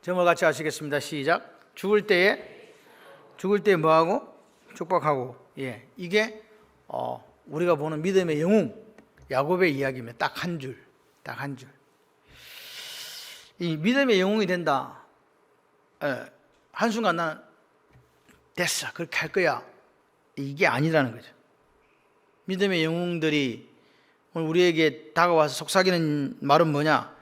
제목을 같이 하시겠습니다. 시작. 죽을 때에 뭐하고? 축복하고. 이게 우리가 보는 믿음의 영웅 야곱의 이야기입니다. 딱 한 줄. 이 믿음의 영웅이 된다. 한순간 나는 됐어, 그렇게 할 거야, 이게 아니라는 거죠. 믿음의 영웅들이 오늘 우리에게 다가와서 속삭이는 말은 뭐냐?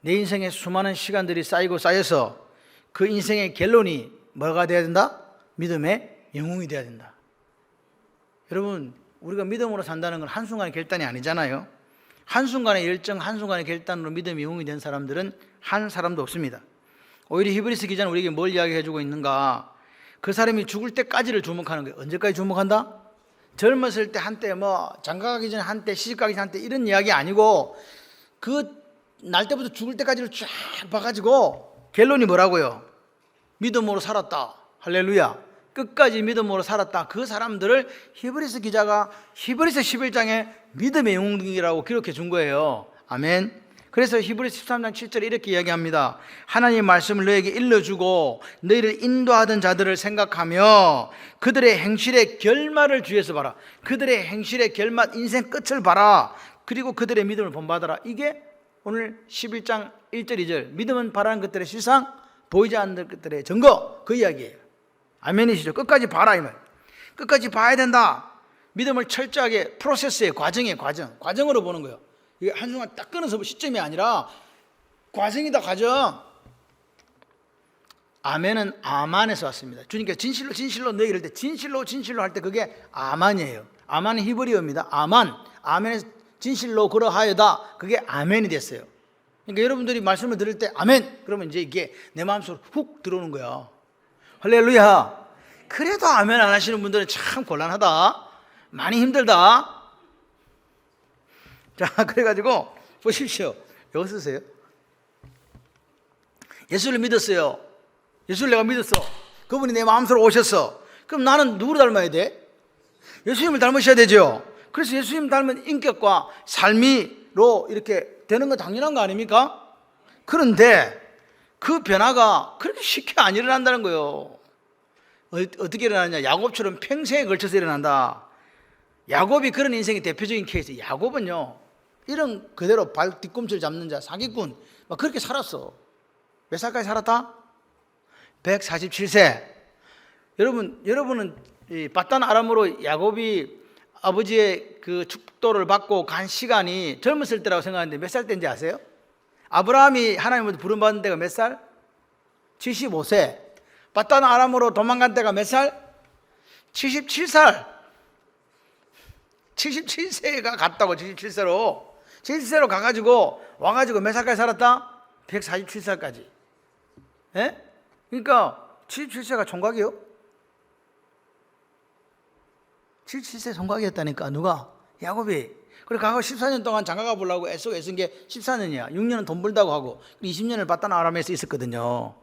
내 인생에 수많은 시간들이 쌓여서 그 인생의 결론이 뭐가 돼야 된다? 믿음의 영웅이 돼야 된다. 여러분, 우리가 믿음으로 산다는 건 한순간의 결단이 아니잖아요. 한순간의 열정, 한순간의 결단으로 믿음의 영웅이 된 사람들은 한 사람도 없습니다. 오히려 히브리서 기자는 우리에게 뭘 이야기해주고 있는가? 그 사람이 죽을 때까지를 주목하는 거예요. 언제까지 주목한다? 젊었을 때 한때, 장가가기 전에 한때, 시집가기 전에 한때, 이런 이야기 아니고 그 날 때부터 죽을 때까지를 쫙 봐가지고 결론이 뭐라고요? 믿음으로 살았다. 할렐루야. 끝까지 믿음으로 살았다. 그 사람들을 히브리서 기자가 히브리서 11장에 믿음의 영웅이라고 기록해 준 거예요. 아멘. 그래서 히브리서 13장 7절에 이렇게 이야기합니다. 하나님의 말씀을 너에게 일러주고 너희를 인도하던 자들을 생각하며 그들의 행실의 결말을 주위에서 봐라. 그들의 행실의 결말, 인생 끝을 봐라. 그리고 그들의 믿음을 본받아라. 이게 오늘 11장 1절 2절 믿음은 바라는 것들의 실상, 보이지 않는 것들의 증거, 그 이야기예요. 아멘이시죠? 끝까지 봐라 이 말. 끝까지 봐야 된다. 믿음을 철저하게 프로세스의 과정으로 보는 거예요. 이게 한순간 딱 끊어서 시점이 아니라 과정이다, 과정. 아멘은 아만에서 왔습니다. 주님께서 진실로 너희 이럴 때 진실로 할 때 그게 아만이에요. 아만은 히브리어입니다. 아멘에서 진실로 그러하여다. 그게 아멘이 됐어요. 그러니까 여러분들이 말씀을 들을 때 아멘 그러면 이제 이게 내 마음속으로 훅 들어오는 거야. 할렐루야. 그래도 아멘 안 하시는 분들은 참 곤란하다, 많이 힘들다. 자, 그래가지고 보십시오. 여기 쓰세요. 예수를 믿었어요. 예수를 내가 믿었어. 그분이 내 마음속으로 오셨어. 그럼 나는 누구를 닮아야 돼? 예수님을 닮으셔야 되죠. 그래서 예수님 닮은 인격과 삶이로 이렇게 되는 건 당연한 거 아닙니까? 그런데 그 변화가 그렇게 쉽게 안 일어난다는 거예요. 어떻게 일어나냐? 야곱처럼 평생에 걸쳐서 일어난다. 야곱이 그런 인생의 대표적인 케이스. 야곱은요, 이런 그대로 발 뒤꿈치를 잡는 자, 사기꾼, 막 그렇게 살았어. 몇 살까지 살았다? 147세. 여러분은 이 바단 아람으로 야곱이 아버지의 그 축도를 받고 간 시간이 젊었을 때라고 생각하는데 몇 살 때인지 아세요? 아브라함이 하나님으로부터 부름받은 때가 몇 살? 75세. 바단 아람으로 도망간 때가 몇 살? 77살. 77세가 갔다고. 77세로 가가지고 와가지고 몇 살까지 살았다? 147살까지. 예? 그러니까 77세가 총각이요? 77세 총각이었다니까. 누가? 야곱이. 그래 가고 14년 동안 장가가 보려고 애쓴 게 14년이야. 6년은 돈 벌다고 하고 20년을 바단 아람에서 있었거든요.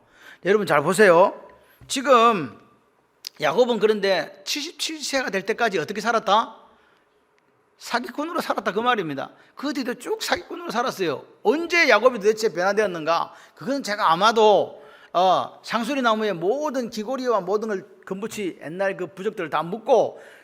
여러분 잘 보세요. 지금 야곱은 그런데 77세가 될 때까지 어떻게 살았다? 사기꾼으로 살았다, 그 말입니다. 그 뒤도 쭉 사기꾼으로 살았어요. 언제 야곱이 도대체 변화되었는가? 그건 제가 아마도 상수리 나무에 모든 귀고리와 모든 걸 금붙이 옛날 그 부적들을 다 묶고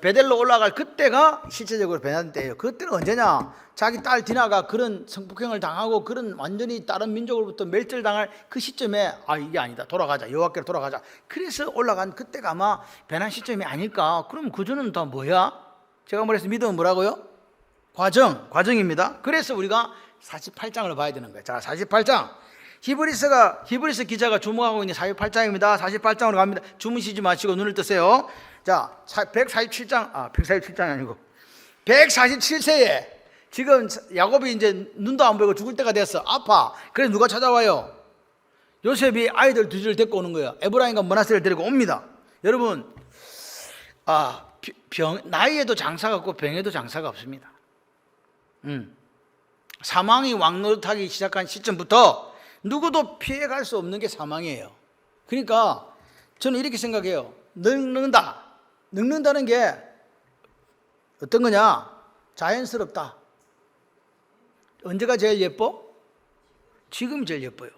베델로 올라갈 그때가 실제적으로 변화된 때예요. 그때는 언제냐? 자기 딸 디나가 그런 성폭행을 당하고 그런 완전히 다른 민족으로부터 멸절당할 그 시점에 이게 아니다, 돌아가자, 여호와께로 돌아가자. 그래서 올라간 그때가 아마 변한 시점이 아닐까. 그럼 구조는 다 뭐야? 제가 말해서 믿음은 뭐라고요? 과정입니다. 그래서 우리가 48장을 봐야 되는 거예요. 자, 48장. 히브리서 기자가 주목하고 있는 48장입니다. 48장으로 갑니다. 주무시지 마시고 눈을 뜨세요. 자, 147장이 아니고 147세에 지금 야곱이 이제 눈도 안 보이고 죽을 때가 됐어. 아파. 그래서 누가 찾아와요? 요셉이 아이들 둘을 데리고 오는 거예요. 에브라임과 므낫세를 데리고 옵니다. 여러분, 나이에도 장사가 없고 병에도 장사가 없습니다. 사망이 왕노릇하기 시작한 시점부터 누구도 피해갈 수 없는 게 사망이에요. 그러니까 저는 이렇게 생각해요. 늙는다는 게 어떤 거냐? 자연스럽다. 언제가 제일 예뻐? 지금이 제일 예뻐요.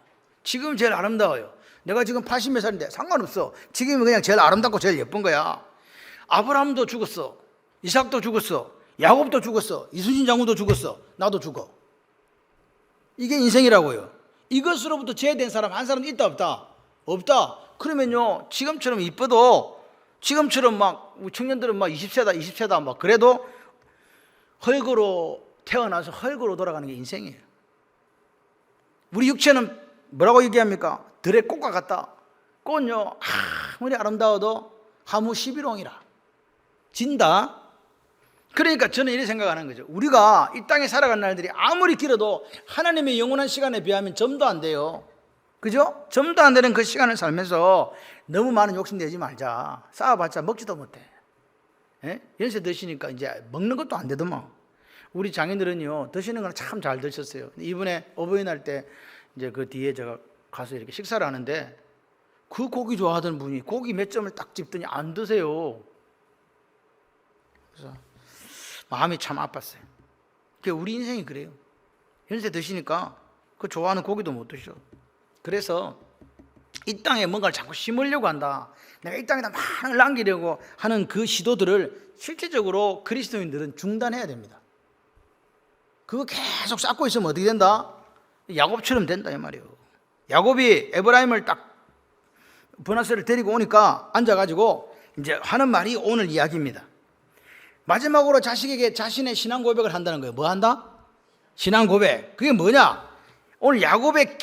지금 제일 아름다워요. 내가 지금 80몇 살인데 상관없어. 지금이 그냥 제일 아름답고 제일 예쁜 거야. 아브라함도 죽었어. 이삭도 죽었어. 야곱도 죽었어. 이순신 장군도 죽었어. 나도 죽어. 이게 인생이라고요. 이것으로부터 제외된 사람 한 사람 있다 없다? 없다. 그러면요, 지금처럼 이뻐도, 지금처럼 막 청년들은 막 20세다 막 그래도 헐거로 태어나서 헐거로 돌아가는 게 인생이에요. 우리 육체는 뭐라고 얘기합니까? 들의 꽃과 같다. 꽃은요, 아무리 아름다워도 하무 11홍이라 진다. 그러니까 저는 이렇게 생각하는 거죠. 우리가 이 땅에 살아가는 날들이 아무리 길어도 하나님의 영원한 시간에 비하면 점도 안 돼요. 그죠? 점도 안 되는 그 시간을 살면서 너무 많은 욕심 내지 말자. 쌓아봤자 먹지도 못해. 예? 연세 드시니까 이제 먹는 것도 안 되더만. 우리 장인들은요, 드시는 건 참 잘 드셨어요. 이번에 어버이날 때 이제 그 뒤에 제가 가서 이렇게 식사를 하는데 그 고기 좋아하던 분이 고기 몇 점을 딱 집더니 안 드세요. 그래서 마음이 참 아팠어요. 우리 인생이 그래요. 연세 드시니까 그 좋아하는 고기도 못 드셔. 그래서 이 땅에 뭔가를 자꾸 심으려고 한다. 내가 이 땅에다 많은 남기려고 하는 그 시도들을 실질적으로 그리스도인들은 중단해야 됩니다. 그거 계속 쌓고 있으면 어떻게 된다? 야곱처럼 된다 이 말이에요. 야곱이 에브라임을 딱 브나세를 데리고 오니까 앉아가지고 이제 하는 말이 오늘 이야기입니다. 마지막으로 자식에게 자신의 신앙 고백을 한다는 거예요. 뭐 한다? 신앙 고백. 그게 뭐냐? 오늘 야곱의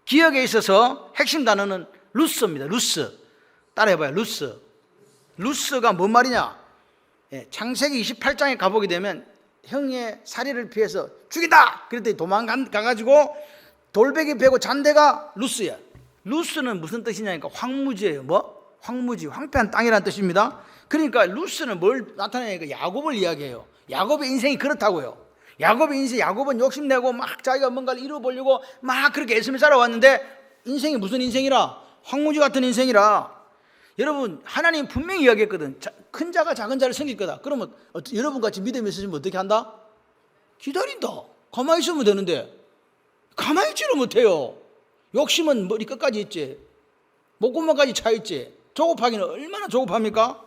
기억에 있어서 핵심 단어는 루스입니다. 루스. 따라해봐요. 루스. 루스가 뭔 말이냐? 창세기 28장에 가보게 되면 형의 살해를 피해서 죽인다! 그랬더니 도망가가지고 돌베개 베고 잔 데가 루스야. 루스는 무슨 뜻이냐니까 황무지예요. 뭐? 황무지, 황폐한 땅이라는 뜻입니다. 그러니까 루스는 뭘 나타내니까 야곱을 이야기해요. 야곱의 인생이 그렇다고요. 야곱은 욕심내고 막 자기가 뭔가를 이루어보려고 막 그렇게 애쓰며 살아왔는데 인생이 무슨 인생이라? 황무지 같은 인생이라. 여러분, 하나님 분명히 이야기했거든. 큰 자가 작은 자를 섬길 거다. 그러면 여러분같이 믿음이 있으시면 어떻게 한다? 기다린다. 가만히 있으면 되는데 가만히 있지를 못해요. 욕심은 머리 끝까지 있지, 목구멍까지 차 있지. 조급하기는 얼마나 조급합니까?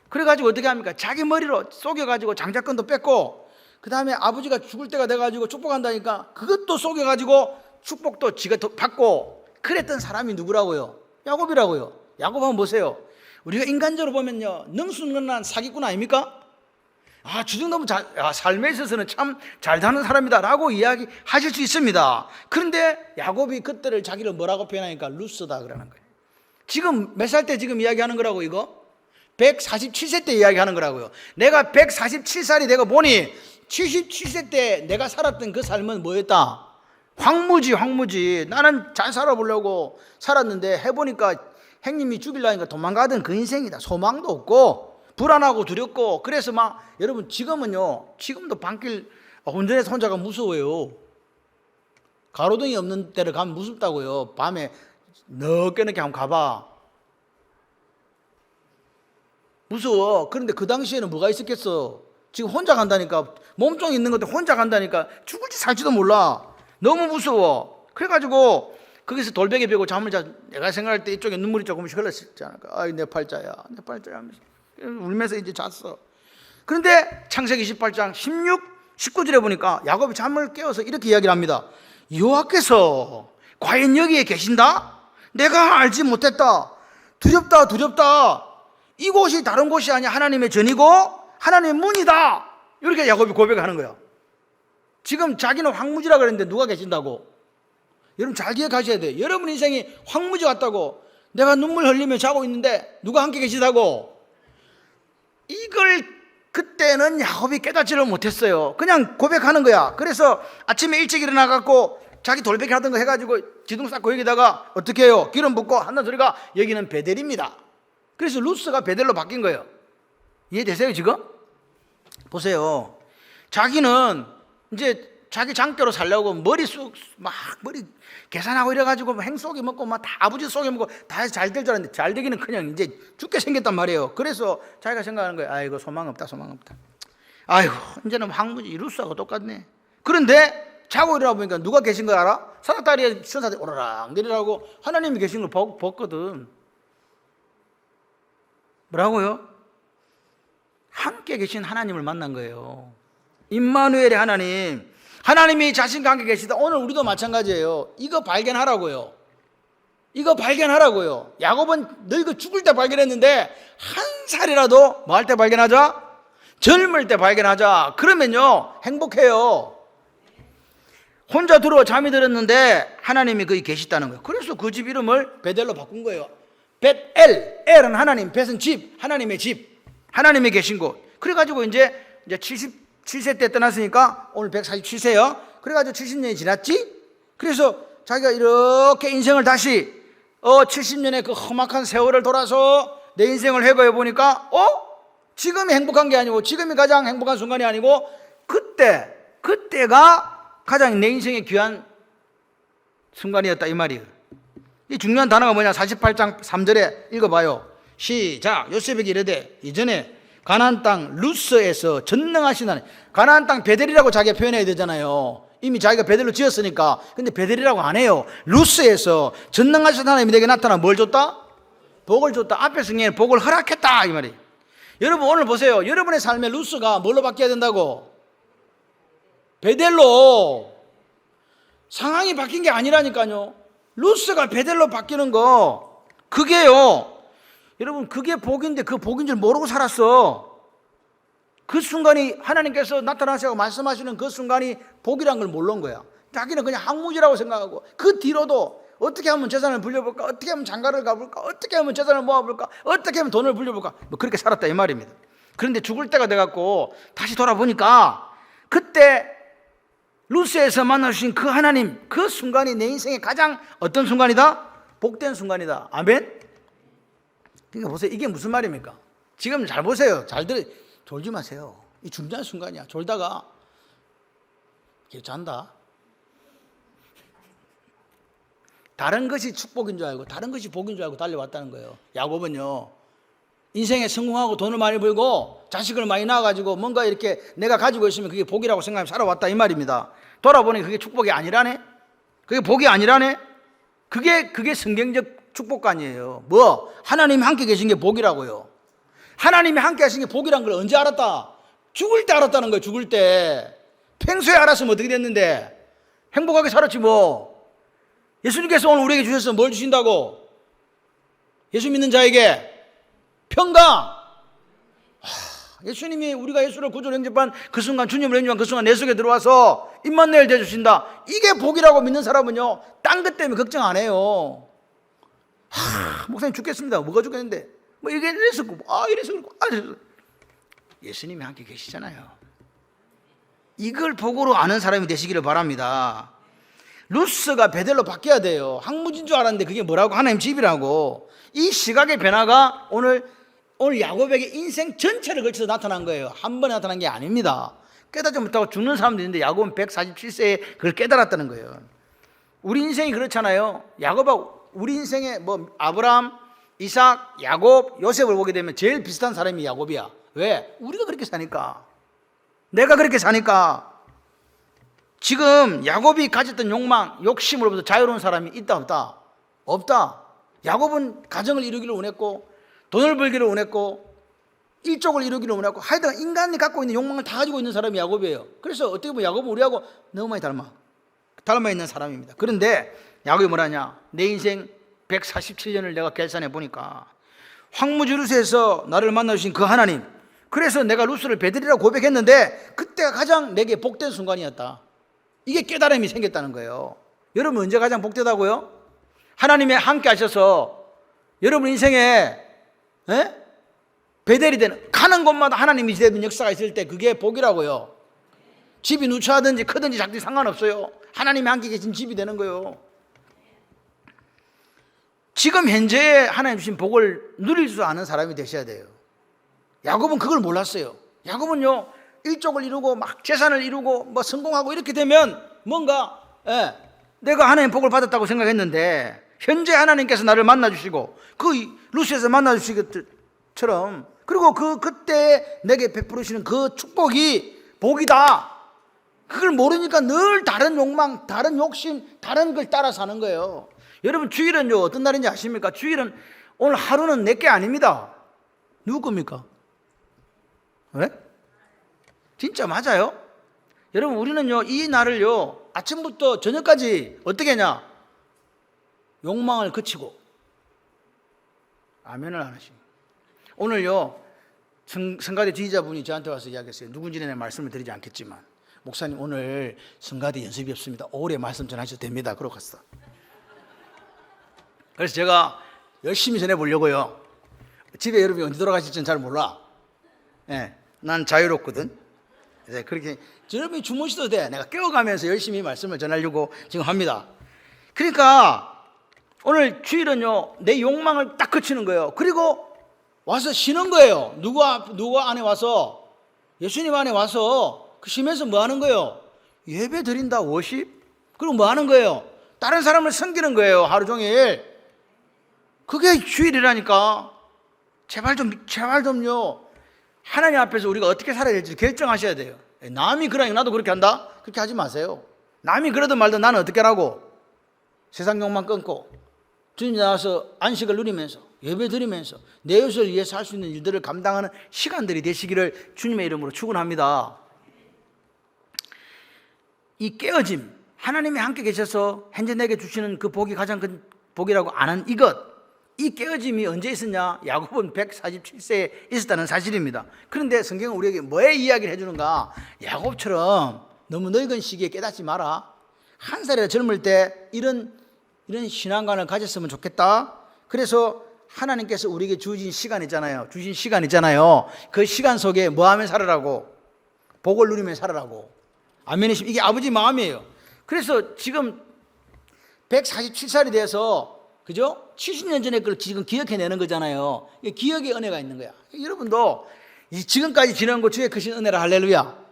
그래가지고 어떻게 합니까? 자기 머리로 속여가지고 장자권도 뺏고, 그 다음에 아버지가 죽을 때가 돼가지고 축복한다니까 그것도 속여가지고 축복도 지가 받고 그랬던 사람이 누구라고요? 야곱이라고요. 야곱 한번 보세요. 우리가 인간적으로 보면요, 능수능란한 사기꾼 아닙니까? 저 정도면 삶에 있어서는 참 잘 사는 사람이다 라고 이야기하실 수 있습니다. 그런데 야곱이 그때를 자기를 뭐라고 표현하니까 루스다 그러는 거예요. 지금 몇 살 때 지금 이야기하는 거라고? 이거 147세 때 이야기하는 거라고요. 내가 147살이 되고 보니 77세 때 내가 살았던 그 삶은 뭐였다? 황무지. 나는 잘 살아보려고 살았는데 해보니까 형님이 죽이려니까 도망가던 그 인생이다. 소망도 없고 불안하고 두렵고. 그래서 막 여러분, 지금도 밤길 운전해서 혼자 가면 무서워요. 가로등이 없는 데를 가면 무섭다고요. 밤에 늦게 한번 가봐. 무서워. 그런데 그 당시에는 뭐가 있었겠어? 지금 혼자 간다니까, 몸뚱이 있는 것도 혼자 간다니까 죽을지 살지도 몰라. 너무 무서워. 그래가지고 거기서 돌베개 베고 잠을 자. 내가 생각할 때 이쪽에 눈물이 조금씩 흘렀잖아. 아이 내 팔자야 하면서 울면서 이제 잤어. 그런데 창세기 28장 16, 19절에 보니까 야곱이 잠을 깨워서 이렇게 이야기를 합니다. 여호와께서 과연 여기에 계신다? 내가 알지 못했다. 두렵다. 이곳이 다른 곳이 아니야. 하나님의 전이고 하나님의 문이다. 이렇게 야곱이 고백하는 거야. 지금 자기는 황무지라 그랬는데 누가 계신다고? 여러분 잘 기억하셔야 돼요. 여러분 인생이 황무지 같다고. 내가 눈물 흘리며 자고 있는데 누가 함께 계시다고? 이걸 그때는 야곱이 깨닫지를 못했어요. 그냥 고백하는 거야. 그래서 아침에 일찍 일어나갖고 자기 돌베개 하던 거 해가지고 기둥 쌓고 여기다가 어떻게 해요? 기름 붓고 한다는 소리가 여기는 베델입니다. 그래서 루스가 베델로 바뀐 거예요. 이해되세요 지금? 보세요. 자기는 이제 자기 장교로 살려고 머리 계산하고 이래가지고 행 속이 먹고 막 다 아버지 속이 먹고 다 해서 잘 될 줄 알았는데 잘 되기는 그냥 이제 죽게 생겼단 말이에요. 그래서 자기가 생각하는 거예요. 아이고 소망 없다. 아이고 이제는 황무지 루스하고 똑같네. 그런데 자고 일어나 보니까 누가 계신 거 알아? 사닥다리에 천사들이 오르락 내리라고 하나님이 계신 걸 봤거든. 뭐라고요? 함께 계신 하나님을 만난 거예요. 임마누엘의 하나님, 하나님이 자신과 함께 계시다. 오늘 우리도 마찬가지예요. 이거 발견하라고요. 이거 발견하라고요. 야곱은 늙어 죽을 때 발견했는데 한 살이라도 뭐 할 때 발견하자? 젊을 때 발견하자. 그러면요 행복해요. 혼자 들어 잠이 들었는데 하나님이 거기 계시다는 거예요. 그래서 그 집 이름을 베델로 바꾼 거예요. 벳엘, 엘은 하나님, 벳은 집, 하나님의 집, 하나님이 계신 곳. 그래가지고 이제 77세 때 떠났으니까 오늘 147세요. 그래가지고 70년이 지났지. 그래서 자기가 이렇게 인생을 다시 70년의 그 험악한 세월을 돌아서 내 인생을 회고해 보니까 지금이 행복한 게 아니고, 지금이 가장 행복한 순간이 아니고 그때가 가장 내 인생의 귀한 순간이었다 이 말이에요. 이 중요한 단어가 뭐냐? 48장 3절에 읽어봐요. 시작. 요셉에게 이르되 이전에 가나안 땅 루스에서 전능하신 하나님, 가나안 땅 베델이라고 자기가 표현해야 되잖아요. 이미 자기가 베델로 지었으니까. 근데 베델이라고 안 해요. 루스에서 전능하신 하나님이 내게 나타나 뭘 줬다? 복을 줬다. 앞에 성경에 복을 허락했다 이 말이에요. 여러분 오늘 보세요. 여러분의 삶의 루스가 뭘로 바뀌어야 된다고? 베델로. 상황이 바뀐 게 아니라니까요. 루스가 베델로 바뀌는 거, 그게요, 여러분 그게 복인데 그 복인 줄 모르고 살았어. 그 순간이 하나님께서 나타나셔서 말씀하시는 그 순간이 복이란 걸 모르는 거야. 자기는 그냥 항무지라고 생각하고, 그 뒤로도 어떻게 하면 재산을 불려볼까, 어떻게 하면 장가를 가볼까, 어떻게 하면 재산을 모아볼까, 어떻게 하면 돈을 불려볼까, 뭐 그렇게 살았다 이 말입니다. 그런데 죽을 때가 돼갖고 다시 돌아보니까 그때 루스에서 만나주신 그 하나님, 그 순간이 내 인생의 가장 어떤 순간이다? 복된 순간이다. 아멘? 그러니까 보세요. 이게 무슨 말입니까? 지금 잘 보세요. 졸지 마세요. 이 중요한 순간이야. 졸다가 잔다. 다른 것이 축복인 줄 알고, 다른 것이 복인 줄 알고 달려왔다는 거예요. 야곱은요, 인생에 성공하고 돈을 많이 벌고 자식을 많이 낳아가지고 뭔가 이렇게 내가 가지고 있으면 그게 복이라고 생각하며 살아왔다 이 말입니다. 돌아보니 그게 축복이 아니라네. 그게 복이 아니라네. 그게 성경적 축복관이에요. 뭐? 하나님이 함께 계신 게 복이라고요. 하나님이 함께 하신 게 복이란 걸 언제 알았다? 죽을 때 알았다는 거예요. 죽을 때. 평소에 알았으면 어떻게 됐는데? 행복하게 살았지 뭐. 예수님께서 오늘 우리에게 주셔서 뭘 주신다고? 예수 믿는 자에게 평강. 예수님이, 우리가 예수를 구주로 영접한 그 순간, 주님을 영접한 그 순간 내 속에 들어와서 임마누엘 되어주신다. 이게 복이라고 믿는 사람은요, 딴 것 때문에 걱정 안 해요. 목사님 죽겠습니다. 뭐가 죽겠는데? 뭐 이게 이래서 이래서 그렇고 예수님이 함께 계시잖아요. 이걸 복으로 아는 사람이 되시기를 바랍니다. 루스가 베델로 바뀌어야 돼요. 항무진 줄 알았는데 그게 뭐라고? 하나님 집이라고. 이 시각의 변화가 오늘 야곱에게 인생 전체를 걸쳐서 나타난 거예요. 한 번에 나타난 게 아닙니다. 깨닫지 못하고 죽는 사람도 있는데 야곱은 147세에 그걸 깨달았다는 거예요. 우리 인생이 그렇잖아요. 야곱하고 우리 인생에 뭐 아브라함, 이삭, 야곱, 요셉을 보게 되면 제일 비슷한 사람이 야곱이야. 왜? 우리가 그렇게 사니까. 내가 그렇게 사니까. 지금 야곱이 가졌던 욕망, 욕심으로부터 자유로운 사람이 있다 없다? 없다. 야곱은 가정을 이루기를 원했고, 돈을 벌기를 원했고, 일족을 이루기를 원했고, 하여튼 인간이 갖고 있는 욕망을 다 가지고 있는 사람이 야곱이에요. 그래서 어떻게 보면 야곱은 우리하고 너무 많이 닮아 있는 사람입니다. 그런데 야곱이 뭐라냐? 내 인생 147년을 내가 계산해 보니까 황무지 루스에서 나를 만나주신 그 하나님, 그래서 내가 루스를 베델이라고 고백했는데 그때가 가장 내게 복된 순간이었다. 이게 깨달음이 생겼다는 거예요. 여러분 언제 가장 복되다고요? 하나님이 함께 하셔서 여러분 인생에 베델이 되는, 가는 곳마다 하나님이 되는 역사가 있을 때 그게 복이라고요. 집이 누추하든지 크든지 작든지 상관없어요. 하나님이 함께 계신 집이 되는 거예요. 지금 현재에 하나님 주신 복을 누릴 수 아는 사람이 되셔야 돼요. 야곱은 그걸 몰랐어요. 야곱은요, 일족을 이루고 막 재산을 이루고 뭐 성공하고 이렇게 되면 뭔가 내가 하나님 복을 받았다고 생각했는데, 현재 하나님께서 나를 만나주시고 그 루스에서 만나주신 것처럼, 그리고 그때 내게 베풀으시는 그 축복이 복이다. 그걸 모르니까 늘 다른 욕망, 다른 욕심, 다른 걸 따라 사는 거예요. 여러분, 주일은요 어떤 날인지 아십니까? 주일은 오늘 하루는 내게 아닙니다. 누구 겁니까? 왜? 진짜 맞아요. 여러분, 우리는요 이 날을요 아침부터 저녁까지 어떻게 하냐? 욕망을 그치고. 아멘을 안 하십니다. 오늘요 성가대 지휘자분이 저한테 와서 이야기했어요. 누군지는 내가 말씀을 드리지 않겠지만, 목사님 오늘 성가대 연습이 없습니다. 오후에 말씀 전하셔도 됩니다. 그러고 갔어. 그래서 제가 열심히 전해보려고요. 집에 여러분이 언제 돌아가실지는 잘 몰라. 예, 난 자유롭거든. 그래서 그렇게 여러분이 주무셔도 돼. 내가 깨워가면서 열심히 말씀을 전하려고 지금 합니다. 그러니까 오늘 주일은요 내 욕망을 딱 그치는 거예요. 그리고 와서 쉬는 거예요. 누가 안에 와서, 예수님 안에 와서 그 쉬면서 뭐 하는 거예요? 예배 드린다, 워십. 그리고 뭐 하는 거예요? 다른 사람을 섬기는 거예요. 하루 종일. 그게 주일이라니까. 제발 좀요 하나님 앞에서 우리가 어떻게 살아야 될지 결정하셔야 돼요. 남이 그러니까 나도 그렇게 한다? 그렇게 하지 마세요. 남이 그러든 말든 나는 어떻게 하라고? 세상 욕망 끊고 주님 나와서 안식을 누리면서 예배 드리면서 내 이웃을 위해서 할 수 있는 일들을 감당하는 시간들이 되시기를 주님의 이름으로 축원합니다. 이 깨어짐, 하나님이 함께 계셔서 현재 내게 주시는 그 복이 가장 큰 복이라고 아는 이 깨어짐이 언제 있었냐? 야곱은 147세에 있었다는 사실입니다. 그런데 성경은 우리에게 뭐의 이야기를 해주는가? 야곱처럼 너무 늙은 시기에 깨닫지 마라. 한 살이라 젊을 때 이런 신앙관을 가졌으면 좋겠다. 그래서 하나님께서 우리에게 주신 시간 있잖아요. 그 시간 속에 뭐 하면 살으라고? 복을 누리며 살으라고. 아멘이십니까? 이게 아버지 마음이에요. 그래서 지금 147살이 돼서, 그죠? 70년 전에 그걸 지금 기억해내는 거잖아요. 기억의 은혜가 있는 거야. 여러분도 지금까지 지난 거 주의 크신 은혜라. 할렐루야.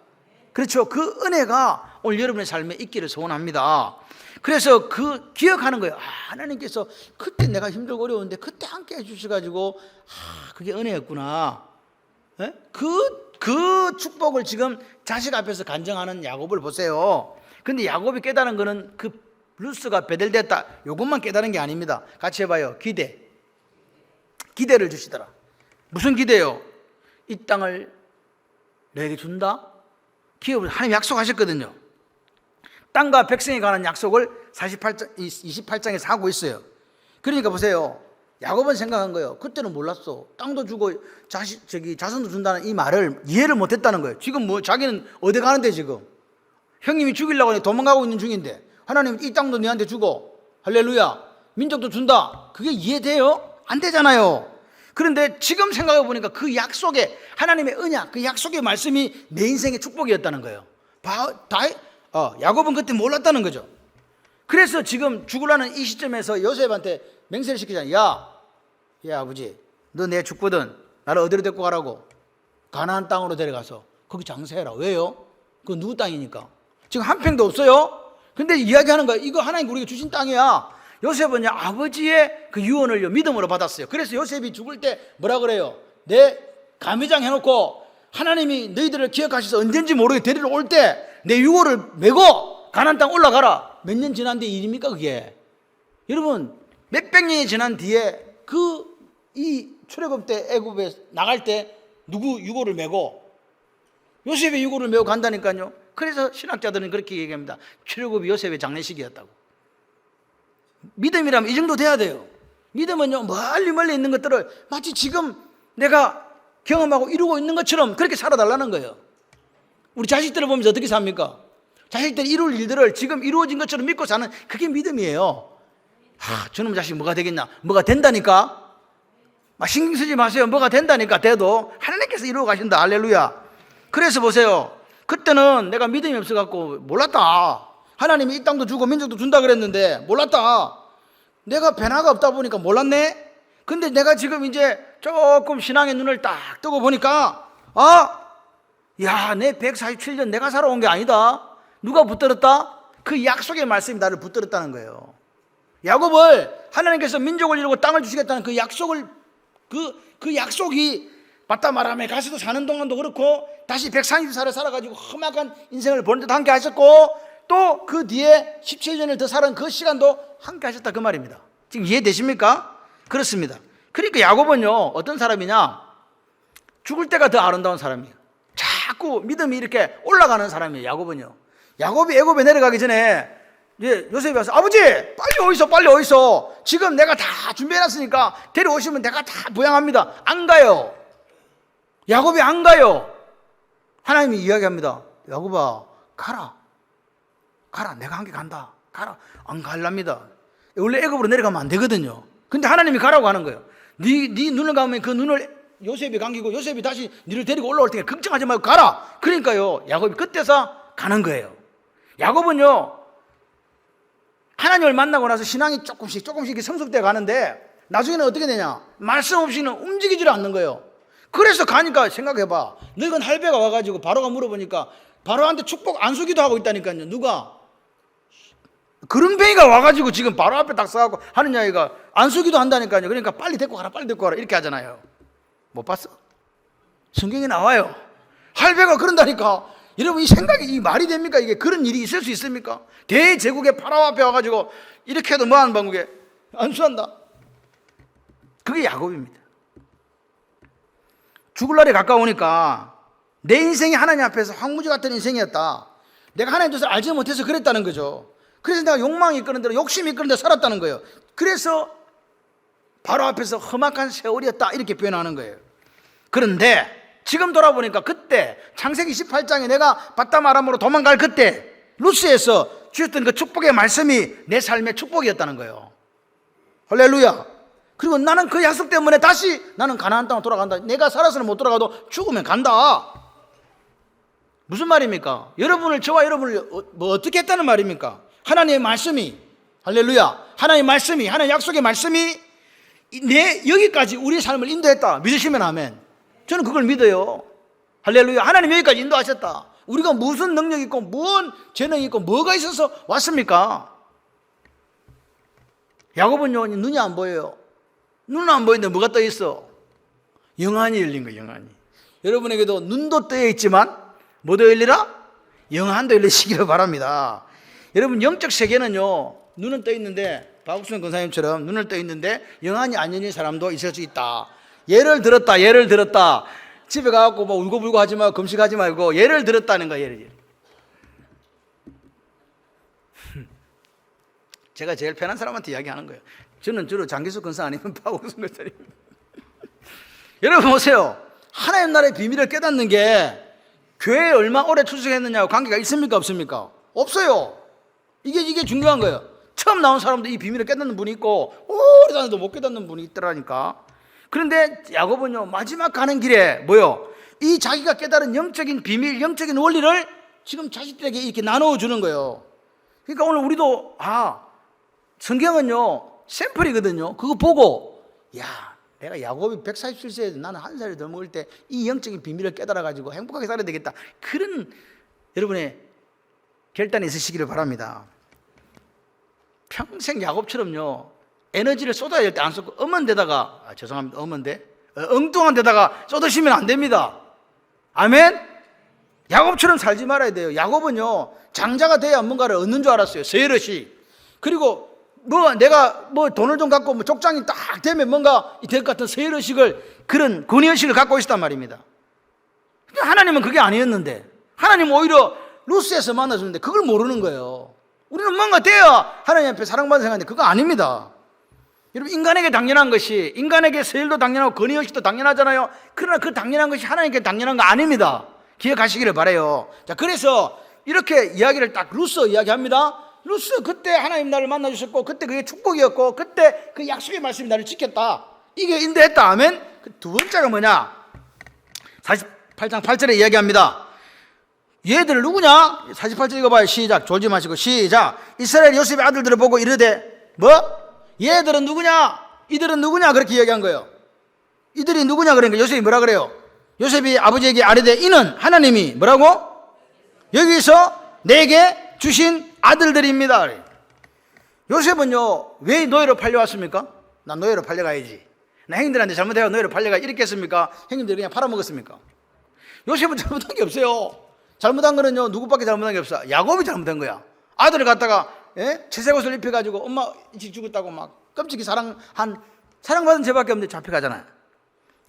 그렇죠. 그 은혜가 오늘 여러분의 삶에 있기를 소원합니다. 그래서 그 기억하는 거예요. 하나님께서 그때 내가 힘들고 어려운데 그때 함께 해주셔가지고 그게 은혜였구나. 네? 그 축복을 지금 자식 앞에서 간증하는 야곱을 보세요. 근데 야곱이 깨달은 거는 그 루스가 배달됐다, 요것만 깨달은 게 아닙니다. 같이 해봐요. 기대를 주시더라. 무슨 기대요? 이 땅을 너에게 준다? 기업을 하나님 약속하셨거든요. 땅과 백성에 관한 약속을 28장에서 하고 있어요. 그러니까 보세요. 야곱은 생각한 거예요. 그때는 몰랐어. 땅도 주고 자손도 준다는 이 말을 이해를 못했다는 거예요. 지금 뭐 자기는 어디 가는데 지금 형님이 죽이려고 하니 도망가고 있는 중인데 하나님 이 땅도 너한테 주고 할렐루야 민족도 준다. 그게 이해돼요? 안 되잖아요. 그런데 지금 생각해 보니까 그 약속의 하나님의 언약, 그 약속의 말씀이 내 인생의 축복이었다는 거예요. 야곱은 그때 몰랐다는 거죠. 그래서 지금 죽으려는 이 시점에서 요셉한테 맹세를 시키잖아요. 야 아버지, 너 내 죽거든. 나를 어디로 데리고 가라고? 가나안 땅으로 데려가서 거기 장사해라. 왜요? 그건 누구 땅이니까. 지금 한 평도 없어요. 근데 이야기하는 거야. 이거 하나님 우리가 주신 땅이야. 요셉은 아버지의 그 유언을 믿음으로 받았어요. 그래서 요셉이 죽을 때 뭐라 그래요? 내 가미장 해놓고 하나님이 너희들을 기억하셔서 언젠지 모르게 데리러 올 때 내 유언을 메고 가나안 땅 올라가라. 몇 년 지난 뒤에 일입니까 그게? 여러분 몇백 년이 지난 뒤에 이 출애굽 때 애굽에 나갈 때 누구 유고를 메고 요셉의 유고를 메고 간다니까요. 그래서 신학자들은 그렇게 얘기합니다. 출애굽이 요셉의 장례식이었다고. 믿음이라면 이 정도 돼야 돼요. 믿음은요 멀리 있는 것들을 마치 지금 내가 경험하고 이루고 있는 것처럼 그렇게 살아달라는 거예요. 우리 자식들을 보면서 어떻게 삽니까? 자식들이 이룰 일들을 지금 이루어진 것처럼 믿고 사는 그게 믿음이에요. 저놈 자식 뭐가 되겠냐? 뭐가 된다니까? 신경 쓰지 마세요. 뭐가 된다니까. 돼도 하나님께서 이루어 가신다. 할렐루야. 그래서 보세요. 그때는 내가 믿음이 없어갖고 몰랐다. 하나님이 이 땅도 주고 민족도 준다 그랬는데 몰랐다. 내가 변화가 없다 보니까 몰랐네. 근데 내가 지금 이제 조금 신앙의 눈을 딱 뜨고 보니까 내 147년 내가 살아온 게 아니다. 누가 붙들었다? 그 약속의 말씀이 나를 붙들었다는 거예요. 야곱을 하나님께서 민족을 이루고 땅을 주시겠다는 그 약속을 그 약속이 바다람 아람에 가서도 사는 동안도 그렇고 다시 130살을 살아가지고 험악한 인생을 보는 데도 함께 하셨고 또 그 뒤에 17년을 더 살은 그 시간도 함께 하셨다 그 말입니다. 지금 이해되십니까? 그렇습니다. 그러니까 야곱은요 어떤 사람이냐, 죽을 때가 더 아름다운 사람이에요. 자꾸 믿음이 이렇게 올라가는 사람이에요. 야곱은요. 야곱이 애굽에 내려가기 전에 요셉이 와서 아버지 빨리 어디서 지금 내가 다 준비해놨으니까 데려오시면 내가 다 부양합니다. 안 가요. 야곱이 안 가요. 하나님이 이야기합니다. 야곱아 가라 내가 함께 간다. 가라. 안 갈랍니다. 원래 애굽으로 내려가면 안 되거든요. 근데 하나님이 가라고 하는 거예요. 네 눈을 감으면 그 눈을 요셉이 감기고 요셉이 다시 너를 데리고 올라올 테니까 걱정하지 말고 가라. 그러니까요 야곱이 그때서 가는 거예요. 야곱은요 하나님을 만나고 나서 신앙이 조금씩 성숙돼 가는데 나중에는 어떻게 되냐, 말씀 없이는 움직이질 않는 거예요. 그래서 가니까 생각해봐, 늙은 할배가 와가지고 바로가 물어보니까 바로한테 축복 안수기도 하고 있다니까요. 누가? 그름뱅이가 와가지고 지금 바로 앞에 딱 서갖고 하는 이야기가 안수기도 한다니까요. 그러니까 빨리 데리고 가라 이렇게 하잖아요. 못 봤어? 성경에 나와요. 할배가 그런다니까. 여러분 이 생각이 이 말이 됩니까? 이게 그런 일이 있을 수 있습니까? 대제국의 파라오 앞에 와가지고 이렇게 해도 뭐하는 방법에 안수한다. 그게 야곱입니다. 죽을 날이 가까우니까 내 인생이 하나님 앞에서 황무지 같은 인생이었다. 내가 하나님 뜻을 알지 못해서 그랬다는 거죠. 그래서 내가 욕망이 이끄는 대로 욕심이 이끄는 대로 살았다는 거예요. 그래서 바로 앞에서 험악한 세월이었다 이렇게 표현하는 거예요. 그런데 지금 돌아보니까 그때 창세기 18장에 내가 바다람 아람으로 도망갈 그때 루스에서 주셨던 그 축복의 말씀이 내 삶의 축복이었다는 거예요. 할렐루야. 그리고 나는 그 약속 때문에 다시 나는 가나안 땅으로 돌아간다. 내가 살아서는 못 돌아가도 죽으면 간다. 무슨 말입니까? 저와 여러분을 뭐 어떻게 했다는 말입니까? 하나님의 말씀이, 할렐루야, 하나님의 말씀이, 하나님의 약속의 말씀이 여기까지 우리의 삶을 인도했다. 믿으시면 아멘. 저는 그걸 믿어요. 할렐루야. 하나님 여기까지 인도하셨다. 우리가 무슨 능력이 있고 무슨 재능이 있고 뭐가 있어서 왔습니까? 야곱은요 눈이 안 보여요. 눈은 안 보이는데 뭐가 떠 있어? 영안이 열린 거예요. 영안이. 여러분에게도 눈도 떠 있지만 뭐도 열리라? 영안도 열리시기를 바랍니다. 여러분 영적 세계는요 눈은 떠 있는데 박욱순 권사님처럼 눈을 떠 있는데 영안이 안 열린 사람도 있을 수 있다. 예를 들었다. 집에 가갖고 뭐 울고불고 하지 말고 금식하지 말고 예를 들었다는 거예요. 예를. 제가 제일 편한 사람한테 이야기하는 거예요. 저는 주로 장기수 권사 아니면 박욱순 권사님. 여러분 보세요. 하나님 나라의 비밀을 깨닫는 게 교회에 얼마 오래 출석했느냐고 관계가 있습니까 없습니까? 없어요. 이게 중요한 거예요. 처음 나온 사람도 이 비밀을 깨닫는 분이 있고 오래 다녀도 못 깨닫는 분이 있더라니까. 그런데 야곱은요 마지막 가는 길에 뭐요? 이 자기가 깨달은 영적인 비밀, 영적인 원리를 지금 자식들에게 이렇게 나누어 주는 거예요. 그러니까 오늘 우리도 성경은요 샘플이거든요. 그거 보고 내가 야곱이 147세에 나는 한 살이 더 먹을 때 이 영적인 비밀을 깨달아가지고 행복하게 살아야 되겠다. 그런 여러분의 결단이 있으시기를 바랍니다. 평생 야곱처럼요 에너지를 쏟아야 될 때 안 쏟고 엄한 데다가 죄송합니다. 엄한데 엉뚱한 데다가 쏟으시면 안 됩니다. 아멘. 야곱처럼 살지 말아야 돼요. 야곱은요 장자가 돼야 뭔가를 얻는 줄 알았어요. 세르시. 그리고 내가 돈을 좀 갖고 족장이 딱 되면 뭔가 될 것 같은 세르식을 그런 권위의식을 갖고 있었단 말입니다. 하나님은 그게 아니었는데 하나님은 오히려 루스에서 만나줬는데 그걸 모르는 거예요. 우리는 뭔가 돼야 하나님 앞에 사랑받는 생각인데 그거 아닙니다. 여러분 인간에게 당연한 것이 인간에게 세일도 당연하고 권위의식도 당연하잖아요. 그러나 그 당연한 것이 하나님께 당연한 거 아닙니다. 기억하시기를 바라요. 자, 그래서 이렇게 이야기를 딱 루스 이야기합니다. 루스 그때 하나님 나를 만나주셨고 그때 그게 축복이었고 그때 그 약속의 말씀이 나를 지켰다. 이게 인도했다. 아멘. 그 두 번째가 뭐냐? 48장 8절에 이야기합니다. 얘들 누구냐? 48절 읽어봐요. 시작. 졸지 마시고 시작. 이스라엘 요셉의 아들들을 보고 이르되 얘들은 누구냐? 이들은 누구냐? 그렇게 이야기한 거예요. 이들이 누구냐? 그러니까 요셉이 뭐라 그래요? 요셉이 아버지에게 아뢰되 이는 하나님이 뭐라고? 여기서 내게 주신 아들들입니다. 요셉은요 왜 노예로 팔려왔습니까? 난 노예로 팔려가야지. 나 형님들한테 잘못해가 너희를 팔려가 이렇게 했습니까? 형님들이 그냥 팔아먹었습니까? 요셉은 잘못한 게 없어요. 잘못한 거는요, 누구밖에 잘못한 게 없어. 야곱이 잘못한 거야. 아들을 갖다가 채색옷을 입혀가지고 엄마 일찍 죽었다고 막 끔찍히 사랑받은 죄밖에 없는데 잡혀가잖아요.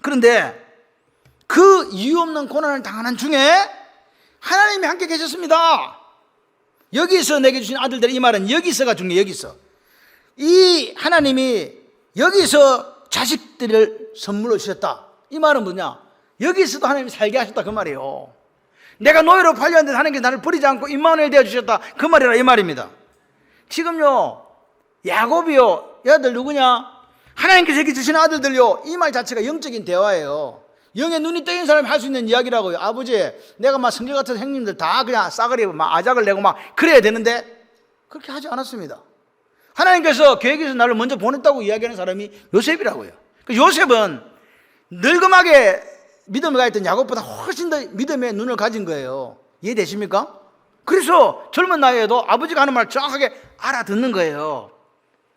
그런데 그 이유 없는 고난을 당하는 중에 하나님이 함께 계셨습니다. 여기서 내게 주신 아들들, 이 말은 여기서가 중요해요. 여기서 이 하나님이 여기서 자식들을 선물로 주셨다. 이 말은 뭐냐? 여기서도 하나님이 살게 하셨다 그 말이에요. 내가 노예로 팔렸는데 하나님께서 나를 버리지 않고 임마누엘 되어 주셨다 그 말이라 이 말입니다. 지금요 야곱이요, 얘들 누구냐? 하나님께서 이렇게 주신 아들들요, 이 말 자체가 영적인 대화예요. 영의 눈이 떠인 사람이 할 수 있는 이야기라고요. 아버지, 내가 막 성질 같은 형님들 다 그냥 싸그리 막 아작을 내고 막 그래야 되는데 그렇게 하지 않았습니다. 하나님께서 계획에서 나를 먼저 보냈다고 이야기하는 사람이 요셉이라고요. 요셉은 늙음하게 믿음을 가졌던 야곱보다 훨씬 더 믿음의 눈을 가진 거예요. 이해되십니까? 그래서 젊은 나이에도 아버지가 하는 말 정확하게 알아듣는 거예요.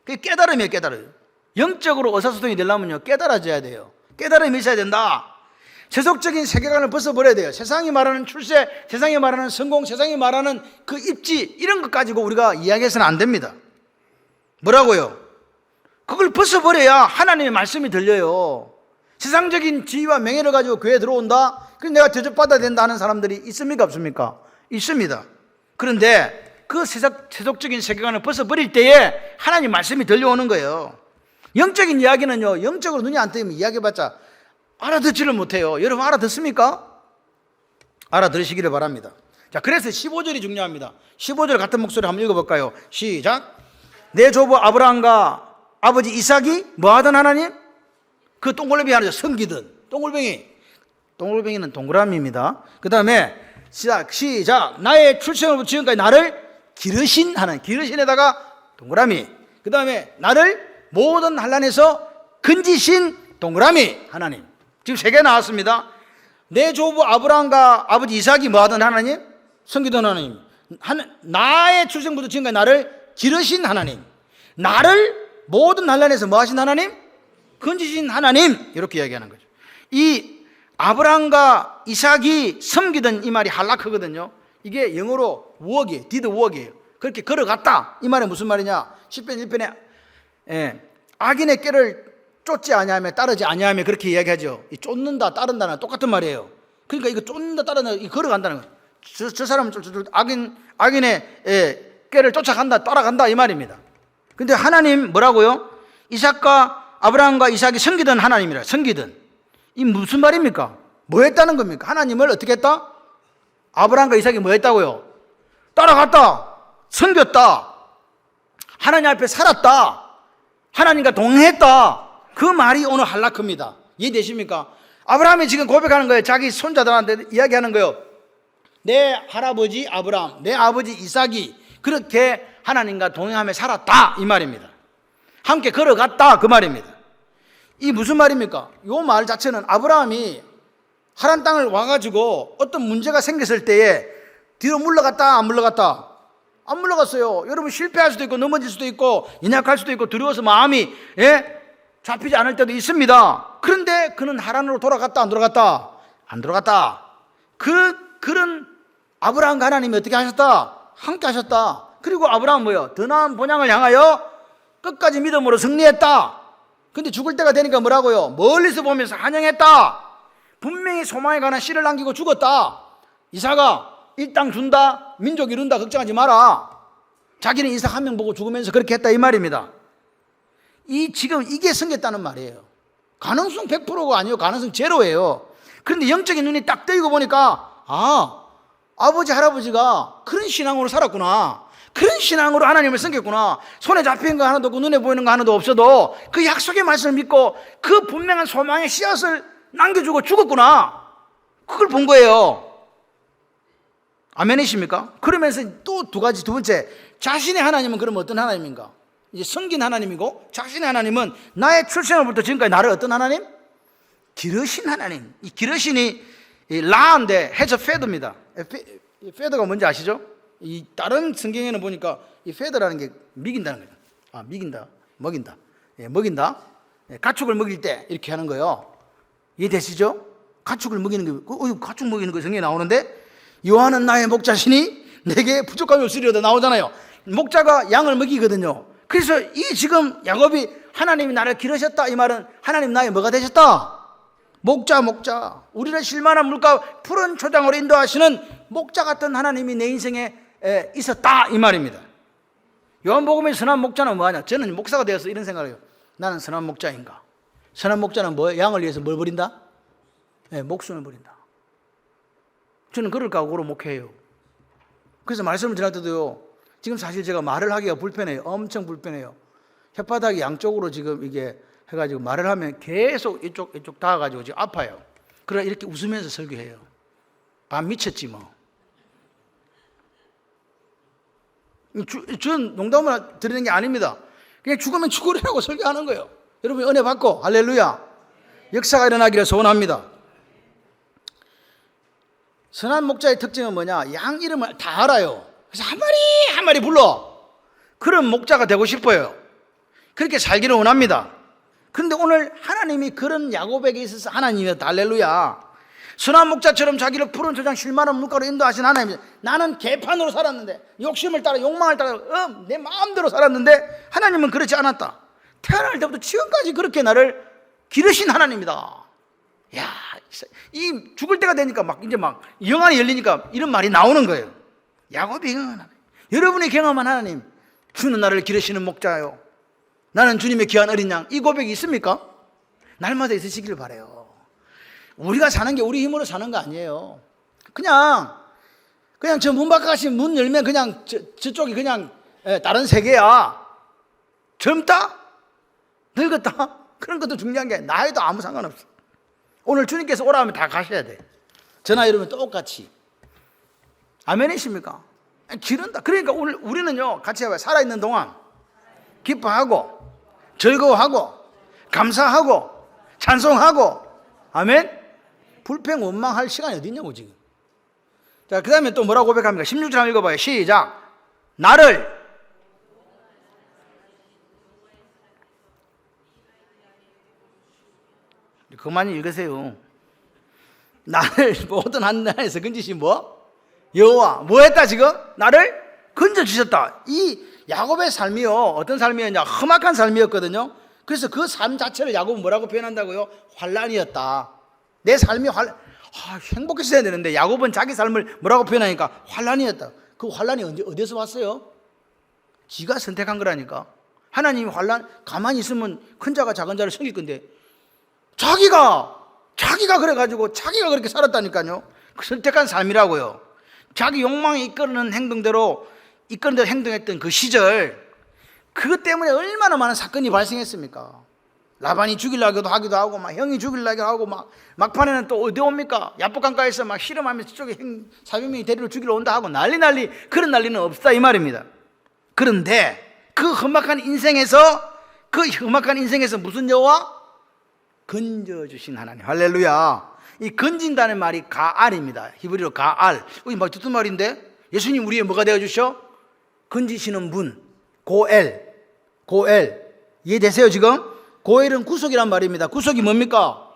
그게 깨달음이에요. 깨달음. 영적으로 의사소통이 되려면요 깨달아져야 돼요. 깨달음이 있어야 된다. 세속적인 세계관을 벗어버려야 돼요. 세상이 말하는 출세, 세상이 말하는 성공, 세상이 말하는 그 입지, 이런 것 가지고 우리가 이야기해서는 안 됩니다. 뭐라고요? 그걸 벗어버려야 하나님의 말씀이 들려요. 세상적인 지위와 명예를 가지고 교회에 들어온다? 그럼 내가 대접받아야 된다 하는 사람들이 있습니까? 없습니까? 있습니다. 그런데 그 세속적인 세계관을 벗어버릴 때에 하나님 말씀이 들려오는 거예요. 영적인 이야기는요, 영적으로 눈이 안 뜨이면 이야기해봤자 알아듣지를 못해요. 여러분 알아듣습니까? 알아들으시기를 바랍니다. 자, 그래서 15절이 중요합니다. 15절 같은 목소리 한번 읽어볼까요? 시작. 내 조부 아브라함과 아버지 이삭이 뭐하던 하나님? 그 동글뱅이 하나죠. 섬기던 동글뱅이는 동그라미입니다. 그 다음에 시작. 나의 출생으로부터 지금까지 나를 기르신 하나님. 기르신에다가 동그라미. 그 다음에 나를 모든 환난에서 건지신 동그라미 하나님. 지금 3개 나왔습니다. 내 조부 아브라함과 아버지 이삭이 뭐하던 하나님? 섬기던 하나님. 나의 출생부터 지금까지 나를 기르신 하나님. 나를 모든 환난에서 뭐하신 하나님? 건지신 하나님. 이렇게 이야기하는 거죠. 이 아브라함과 이삭이 섬기던 이 말이 할라크거든요. 이게 영어로 walk이에요. did walk이에요. 그렇게 걸어갔다. 이 말이 무슨 말이냐? 10편 1편에 악인의 꾀를 쫓지 아니하며 따르지 아니하며 그렇게 이야기하죠. 이 쫓는다 따른다는 똑같은 말이에요. 그러니까 이거 쫓는다 따른다, 이거 걸어간다는 거예요. 저 사람은 악인의 꾀를 쫓아간다 따라간다 이 말입니다. 근데 하나님 뭐라고요? 이삭과 아브라함과 이삭이 섬기던 하나님이라. 섬기던. 이 무슨 말입니까? 뭐 했다는 겁니까? 하나님을 어떻게 했다? 아브라함과 이삭이 뭐 했다고요? 따라갔다. 섬겼다. 하나님 앞에 살았다. 하나님과 동행했다. 그 말이 오늘 할라크입니다. 이해되십니까? 아브라함이 지금 고백하는 거예요. 자기 손자들한테 이야기하는 거예요. 내 할아버지 아브라함, 내 아버지 이삭이 그렇게 하나님과 동행하며 살았다 이 말입니다. 함께 걸어갔다 그 말입니다. 이 무슨 말입니까? 이 말 자체는 아브라함이 하란 땅을 와가지고 어떤 문제가 생겼을 때에 뒤로 물러갔다 안 물러갔다? 안 물러갔어요. 여러분 실패할 수도 있고 넘어질 수도 있고 연약할 수도 있고 두려워서 마음이 잡히지 않을 때도 있습니다. 그런데 그는 하란으로 돌아갔다 안 돌아갔다? 안 돌아갔다. 그런 아브라함과 하나님이 어떻게 하셨다? 함께 하셨다. 그리고 아브라함은 뭐요? 더 나은 본향을 향하여 끝까지 믿음으로 승리했다. 근데 죽을 때가 되니까 뭐라고요? 멀리서 보면서 환영했다. 분명히 소망에 관한 씨를 남기고 죽었다. 이삭아, 이 땅 준다, 민족 이룬다 걱정하지 마라. 자기는 이삭 한 명 보고 죽으면서 그렇게 했다 이 말입니다. 지금 이게 생겼다는 말이에요. 가능성 100%가 아니에요. 가능성 제로예요. 그런데 영적인 눈이 딱 뜨이고 보니까 아버지 할아버지가 그런 신앙으로 살았구나. 그런 신앙으로 하나님을 섬겼구나. 손에 잡히는 거 하나도 없고 눈에 보이는 거 하나도 없어도 그 약속의 말씀을 믿고 그 분명한 소망의 씨앗을 남겨주고 죽었구나. 그걸 본 거예요. 아멘이십니까? 그러면서 또 두 번째, 자신의 하나님은 그러면 어떤 하나님인가? 이제 섬긴 하나님이고 자신의 하나님은 나의 출생으로부터 지금까지 나를 어떤 하나님? 기르신 하나님. 이 기르신이 라인데 해저 페드입니다. 페드가 뭔지 아시죠? 이 다른 성경에는 보니까 이 페드라는 게 미긴다는 거죠. 미긴다, 먹인다. 먹인다. 가축을 먹일 때 이렇게 하는 거예요. 이해되시죠? 가축을 먹이는 거, 가축 먹이는 거 성경에 나오는데, 여호와는 나의 목자시니 내게 부족함이 없으리로다 나오잖아요. 목자가 양을 먹이거든요. 그래서 이 지금 야곱이 하나님이 나를 기르셨다, 이 말은 하나님 나의 뭐가 되셨다? 목자. 우리를 쉴만한 물가 푸른 초장으로 인도하시는 목자 같은 하나님이 내 인생에 있었다, 이 말입니다. 요한복음의 선한 목자는 뭐하냐? 저는 목사가 되어서 이런 생각을 해요. 나는 선한 목자인가? 선한 목자는 뭐예요? 양을 위해서 뭘 버린다? 목숨을 버린다. 저는 그럴 각오로 목회해요. 그래서 말씀을 드릴 때도요, 지금 사실 제가 말을 하기가 불편해요. 엄청 불편해요. 혓바닥이 양쪽으로 지금 이게 해가지고 말을 하면 계속 이쪽 닿아가지고 지금 아파요. 그러나 이렇게 웃으면서 설교해요. 반 미쳤지 뭐. 전 농담을 드리는 게 아닙니다. 그냥 죽으면 죽으리라고 설교하는 거예요. 여러분 은혜 받고 할렐루야. 역사가 일어나기를 소원합니다. 선한 목자의 특징은 뭐냐? 양 이름을 다 알아요. 그래서 한 마리 불러. 그런 목자가 되고 싶어요. 그렇게 살기를 원합니다. 그런데 오늘 하나님이 그런 야곱에게 있어서 하나님이었다. 할렐루야. 선한 목자처럼 자기를 푸른 초장 쉴만한 물가로 인도하신 하나님. 나는 개판으로 살았는데, 욕심을 따라 욕망을 따라 내 마음대로 살았는데 하나님은 그렇지 않았다. 태어날 때부터 지금까지 그렇게 나를 기르신 하나님이다. 야, 이 죽을 때가 되니까 이제 영안이 열리니까 이런 말이 나오는 거예요. 야곱이 경험한 하나님, 여러분이 경험한 하나님, 주는 나를 기르시는 목자요, 나는 주님의 귀한 어린 양, 이 고백이 있습니까? 날마다 있으시기를 바라요. 우리가 사는 게 우리 힘으로 사는 거 아니에요. 그냥 저 문 밖까지 문 열면 그냥 저쪽이 그냥 다른 세계야. 젊다? 늙었다? 그런 것도 중요한 게 나이도 아무 상관없어. 오늘 주님께서 오라 하면 다 가셔야 돼. 저나 이러면 똑같이. 아멘이십니까? 기른다. 그러니까 오늘 우리는요, 같이 해봐요. 살아있는 동안 기뻐하고 즐거워하고 감사하고 찬송하고, 아멘? 불평 원망할 시간이 어디 있냐고 지금. 자, 그 다음에 또 뭐라고 고백합니까? 16절 한번 읽어봐요. 시작. 나를 그만 읽으세요. 나를 모든 한나라에서 건지신 뭐? 여호와. 뭐 했다 지금? 나를 건져주셨다. 이 야곱의 삶이요, 어떤 삶이었냐? 험악한 삶이었거든요. 그래서 그 삶 자체를 야곱은 뭐라고 표현한다고요? 환란이었다. 내 삶이 행복했어야 되는데 야곱은 자기 삶을 뭐라고 표현하니까 환란이었다. 그 환란이 어디서 왔어요? 지가 선택한 거라니까. 하나님이 환란, 가만히 있으면 큰 자가 작은 자를 섬길 건데 자기가 그래가지고 자기가 그렇게 살았다니까요. 그 선택한 삶이라고요. 자기 욕망이 이끄는 행동대로 행동했던 그 시절, 그것 때문에 얼마나 많은 사건이 발생했습니까? 라반이 죽이려고 하기도 하고, 형이 죽이려고 하고, 막판에는 또 어디 옵니까? 야복강가에서 실험하면서 저쪽에 사병명이 데리러 죽이러 온다 하고 난리, 그런 난리는 없다 이 말입니다. 그런데 그 험악한 인생에서 무슨 여호와? 건져주신 하나님. 할렐루야. 이 건진다는 말이 가알입니다. 히브리어로 가알. 막 듣던 말인데, 예수님 우리의 뭐가 되어주셔? 건지시는 분. 고엘. 이해되세요 지금? 고엘은 구속이란 말입니다. 구속이 뭡니까?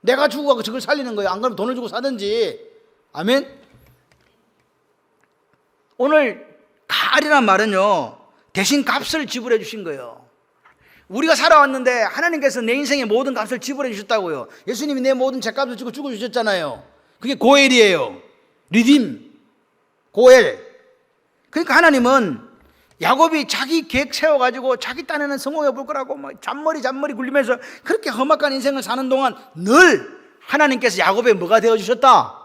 내가 죽어가고 저걸 살리는 거예요. 안 그러면 돈을 주고 사든지. 아멘. 오늘 가알이란 말은요, 대신 값을 지불해 주신 거예요. 우리가 살아왔는데 하나님께서 내 인생의 모든 값을 지불해 주셨다고요. 예수님이 내 모든 죄값을 지고 죽어주셨잖아요. 그게 고엘이에요. 리딤. 고엘. 그러니까 하나님은 야곱이 자기 계획 세워가지고 자기 딴에는 성공해 볼 거라고 잔머리 굴리면서 그렇게 험악한 인생을 사는 동안 늘 하나님께서 야곱의 뭐가 되어주셨다?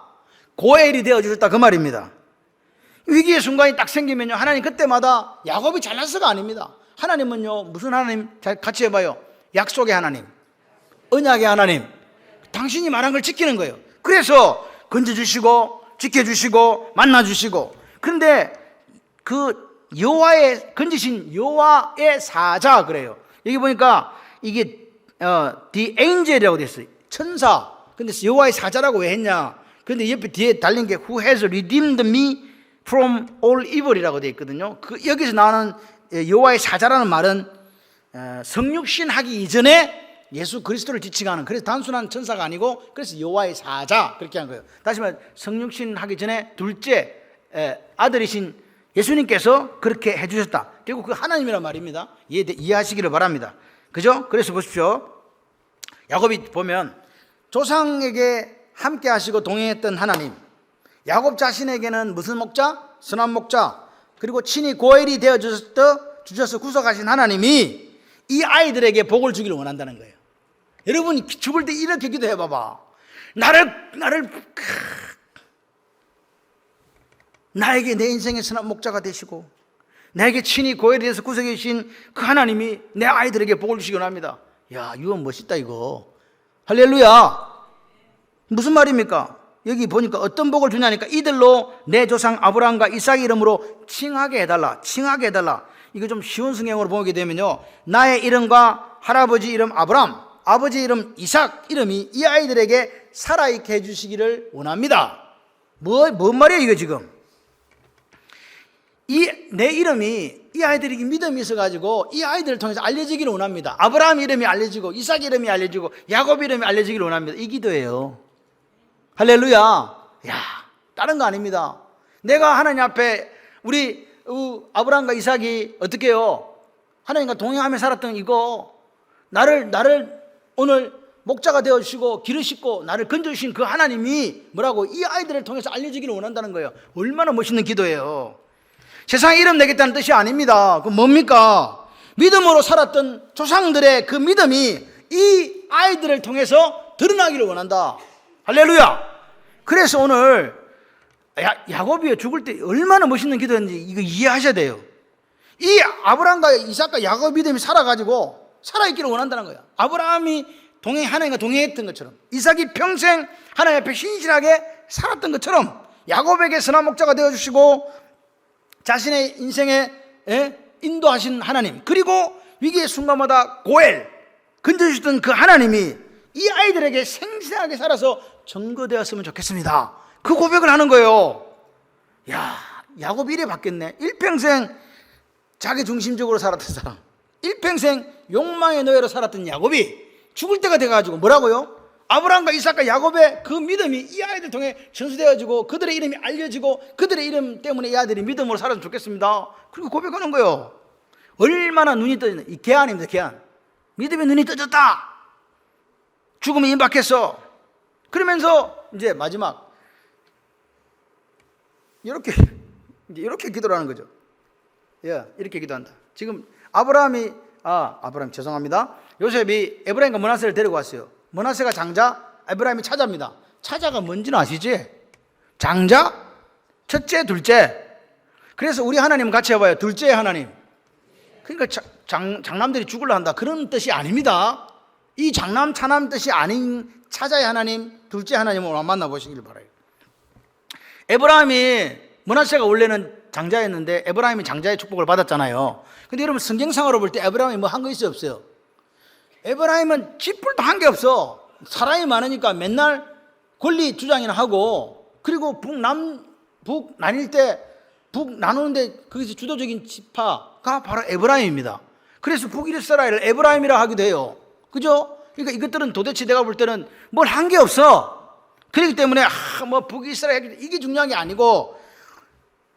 고엘이 되어주셨다 그 말입니다. 위기의 순간이 딱 생기면요, 하나님 그때마다 야곱이 잘났어가 아닙니다. 하나님은요, 무슨 하나님? 같이 해봐요. 약속의 하나님, 언약의 하나님, 당신이 말한 걸 지키는 거예요. 그래서 건져주시고 지켜주시고 만나주시고. 그런데 그 여호와의 건지신 여호와의 사자 그래요. 여기 보니까 이게 the angel이라고 됐어요. 천사. 근데 여호와의 사자라고 왜 했냐? 그런데 옆에 뒤에 달린 게 who has redeemed me from all evil이라고 되어 있거든요. 여기서 나오는 여호와의 사자라는 말은 성육신 하기 이전에 예수 그리스도를 지칭하는, 그래서 단순한 천사가 아니고 그래서 여호와의 사자 그렇게 한 거예요. 다시 말해 성육신 하기 전에 둘째 아들이신 예수님께서 그렇게 해주셨다. 결국 그 하나님이란 말입니다. 이해하시기를 바랍니다. 그죠? 그래서 보십시오. 야곱이 보면 조상에게 함께 하시고 동행했던 하나님, 야곱 자신에게는 무슨 목자? 선한 목자, 그리고 친히 고엘이 되어 주셔서 구속하신 하나님이 이 아이들에게 복을 주기를 원한다는 거예요. 여러분 죽을 때 이렇게 기도해 봐봐. 나에게 내 인생의 선한 목자가 되시고 나에게 친히 고엘이 되어서 구속해 주신 그 하나님이 내 아이들에게 복을 주시기 원합니다. 야, 이거 멋있다 이거. 할렐루야. 무슨 말입니까? 여기 보니까 어떤 복을 주냐니까 이들로 내 조상 아브라함과 이삭의 이름으로 칭하게 해달라. 칭하게 해달라. 이거 좀 쉬운 성경으로 보게 되면요, 나의 이름과 할아버지 이름 아브라함, 아버지 이름 이삭 이름이 이 아이들에게 살아있게 해주시기를 원합니다. 뭔 말이에요 이거 지금? 내 이름이 이 아이들에게 믿음이 있어가지고 이 아이들을 통해서 알려지기를 원합니다. 아브라함 이름이 알려지고 이삭 이름이 알려지고 야곱 이름이 알려지기를 원합니다. 이 기도예요. 할렐루야. 야, 다른 거 아닙니다. 내가 하나님 앞에 우리 아브라함과 이삭이 어떻게 해요? 하나님과 동행하며 살았던 이거 나를 오늘 목자가 되어주시고 기르시고 나를 건져주신 그 하나님이 뭐라고 이 아이들을 통해서 알려지기를 원한다는 거예요. 얼마나 멋있는 기도예요. 세상에 이름 내겠다는 뜻이 아닙니다. 그 뭡니까? 믿음으로 살았던 조상들의 그 믿음이 이 아이들을 통해서 드러나기를 원한다. 할렐루야. 그래서 오늘 야곱이 죽을 때 얼마나 멋있는 기도였는지 이거 이해하셔야 돼요. 이 아브라함과 이삭과 야곱 믿음이 살아가지고 살아있기를 원한다는 거야. 아브라함이 하나님과 동행했던 것처럼, 이삭이 평생 하나님 앞에 신실하게 살았던 것처럼 야곱에게 선한 목자가 되어주시고 자신의 인생에 인도하신 하나님, 그리고 위기의 순간마다 고엘 건져주셨던 그 하나님이 이 아이들에게 생생하게 살아서 증거되었으면 좋겠습니다. 그 고백을 하는 거예요. 야, 야곱이 이래 바뀌었네. 일평생 자기 중심적으로 살았던 사람, 일평생 욕망의 노예로 살았던 야곱이 죽을 때가 돼가지고 뭐라고요? 아브라함과 이삭과 야곱의 그 믿음이 이 아이들 통해 전수되어지고 그들의 이름이 알려지고 그들의 이름 때문에 이 아이들이 믿음으로 살았으면 좋겠습니다. 그리고 고백하는 거예요. 얼마나 눈이 떠졌나. 이 개안입니다. 개안. 믿음의 눈이 떠졌다. 죽음에 임박했어. 그러면서 이제 마지막 이렇게 기도를 하는 거죠. 예, 이렇게 기도한다. 지금 아브라함 죄송합니다. 요셉이 에브라임과 므낫세를 데리고 왔어요. 므낫세가 장자, 에브라임이 차자입니다. 차자가 뭔지는 아시지? 장자, 첫째, 둘째. 그래서 우리 하나님은 같이 해봐요. 둘째의 하나님. 그러니까 장남들이 죽으려 한다 그런 뜻이 아닙니다. 이 장남 차남 뜻이 아닌 차자의 하나님, 둘째 하나님을 만나보시길 바라요. 에브라임이, 므낫세가 원래는 장자였는데 에브라임이 장자의 축복을 받았잖아요. 근데 여러분 성경상으로 볼 때 에브라임이 뭐 한 거 있어요, 없어요? 에브라임은 쥐뿔도 한 게 없어. 사람이 많으니까 맨날 권리 주장이나 하고, 그리고 북 나뉠 때 북 나누는데 거기서 주도적인 지파가 바로 에브라임입니다. 그래서 북이스라엘을 에브라임이라 하기도 해요. 그죠? 그러니까 이것들은 도대체 내가 볼 때는 뭘 한 게 없어. 그렇기 때문에 북이스라엘 이게 중요한 게 아니고,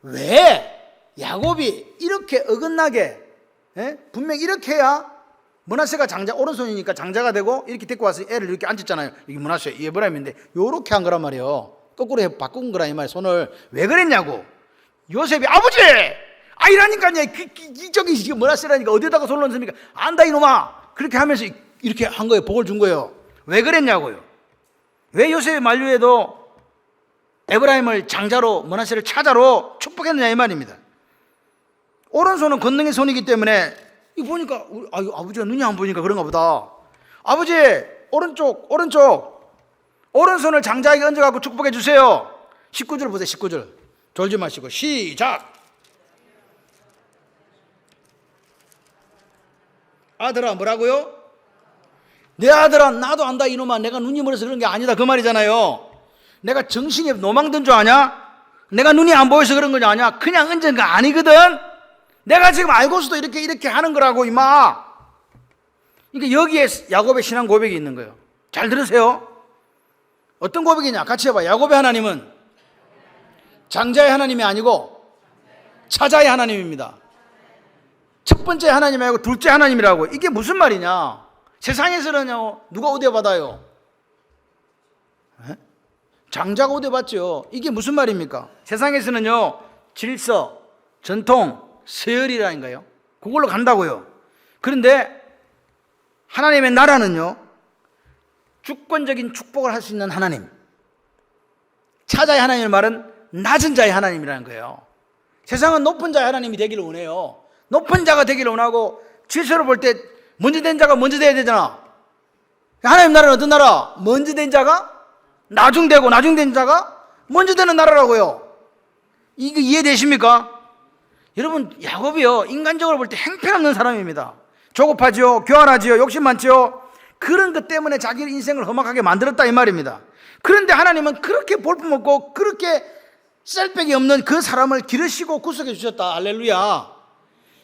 왜 야곱이 이렇게 어긋나게 분명히 이렇게 해야 므낫세가 장자 오른손이니까 장자가 되고 이렇게 데리고 와서 애를 이렇게 앉혔잖아요. 이게 므낫세, 이 에브라임인데 요렇게 한 거란 말이에요. 거꾸로 바꾼 거라 이 말이에요. 손을 왜 그랬냐고. 요셉이 아버지! 이라니까요. 이쪽이 므낫세라니까 어디다가 손을 얹습니까? 안다 이놈아. 그렇게 하면서 이렇게 한 거예요. 복을 준 거예요. 왜 그랬냐고요. 왜 요셉이 만류에도 에브라임을 장자로, 므낫세를 차자로 축복했느냐 이 말입니다. 오른손은 권능의 손이기 때문에 이거 보니까 아버지가 눈이 안 보니까 그런가 보다. 아버지 오른손을 장자에게 얹어갖고 축복해 주세요. 19절 보세요. 19절 졸지 마시고 시작. 아들아 뭐라고요? 내 아들아 나도 안다 이놈아. 내가 눈이 멀어서 그런 게 아니다 그 말이잖아요. 내가 정신이 노망든 줄 아냐? 내가 눈이 안 보여서 그런 거냐 아냐? 그냥 얹은 거 아니거든. 내가 지금 알고서도 이렇게 하는 거라고 임마. 그러니까 여기에 야곱의 신앙 고백이 있는 거예요. 잘 들으세요. 어떤 고백이냐? 같이 해봐. 야곱의 하나님은 장자의 하나님이 아니고 차자의 하나님입니다. 첫 번째 하나님이 아니고 둘째 하나님이라고. 이게 무슨 말이냐? 세상에서는요, 누가 우대받아요? 장자가 우대받죠. 이게 무슨 말입니까? 세상에서는요, 질서, 전통, 서열이라는 거예요. 그걸로 간다고요. 그런데 하나님의 나라는요, 주권적인 축복을 할 수 있는 하나님, 차자의 하나님의 말은 낮은 자의 하나님이라는 거예요. 세상은 높은 자의 하나님이 되기를 원해요. 높은 자가 되기를 원하고, 질서를 볼 때 먼저 된 자가 먼저 돼야 되잖아. 하나님 나라는 어떤 나라? 먼저 된 자가 나중되고, 나중된 자가 먼저 되는 나라라고요. 이거 이해되십니까? 여러분, 야곱이요, 인간적으로 볼 때 행편없는 사람입니다. 조급하지요, 교활하지요, 욕심 많지요. 그런 것 때문에 자기 인생을 험악하게 만들었다 이 말입니다. 그런데 하나님은 그렇게 볼품없고 그렇게 셀백이 없는 그 사람을 기르시고 구속해 주셨다. 할렐루야.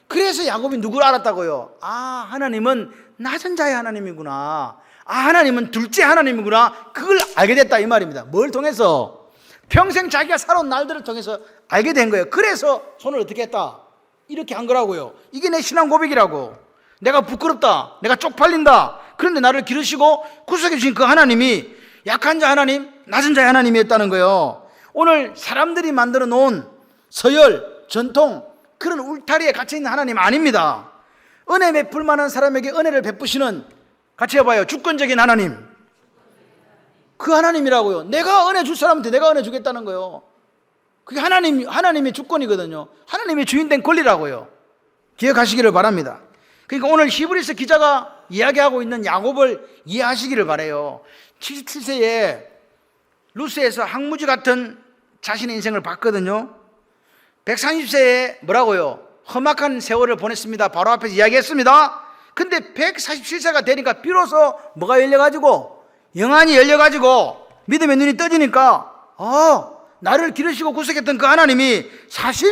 그래서 야곱이 누구를 알았다고요? 아, 하나님은 낮은 자의 하나님이구나. 아, 하나님은 둘째 하나님이구나. 그걸 알게 됐다 이 말입니다. 뭘 통해서? 평생 자기가 살아온 날들을 통해서 알게 된 거예요. 그래서 손을 어떻게 했다? 이렇게 한 거라고요. 이게 내 신앙 고백이라고. 내가 부끄럽다, 내가 쪽팔린다, 그런데 나를 기르시고 구속해 주신 그 하나님이 약한 자 하나님, 낮은 자의 하나님이었다는 거예요. 오늘 사람들이 만들어 놓은 서열, 전통, 그런 울타리에 갇혀있는 하나님 아닙니다. 은혜 베풀 만한 사람에게 은혜를 베푸시는, 같이 해봐요, 주권적인 하나님. 그 하나님이라고요. 내가 은혜 줄 사람한테 내가 은혜 주겠다는 거예요. 그게 하나님의 주권이거든요. 하나님의 주인된 권리라고요. 기억하시기를 바랍니다. 그러니까 오늘 히브리서 기자가 이야기하고 있는 야곱을 이해하시기를 바라요. 77세에 루스에서 항무지 같은 자신의 인생을 봤거든요. 130세에 뭐라고요? 험악한 세월을 보냈습니다. 바로 앞에서 이야기했습니다. 근데 147세가 되니까 비로소 뭐가 열려가지고, 영안이 열려가지고 믿음의 눈이 떠지니까, 나를 기르시고 구속했던 그 하나님이 사실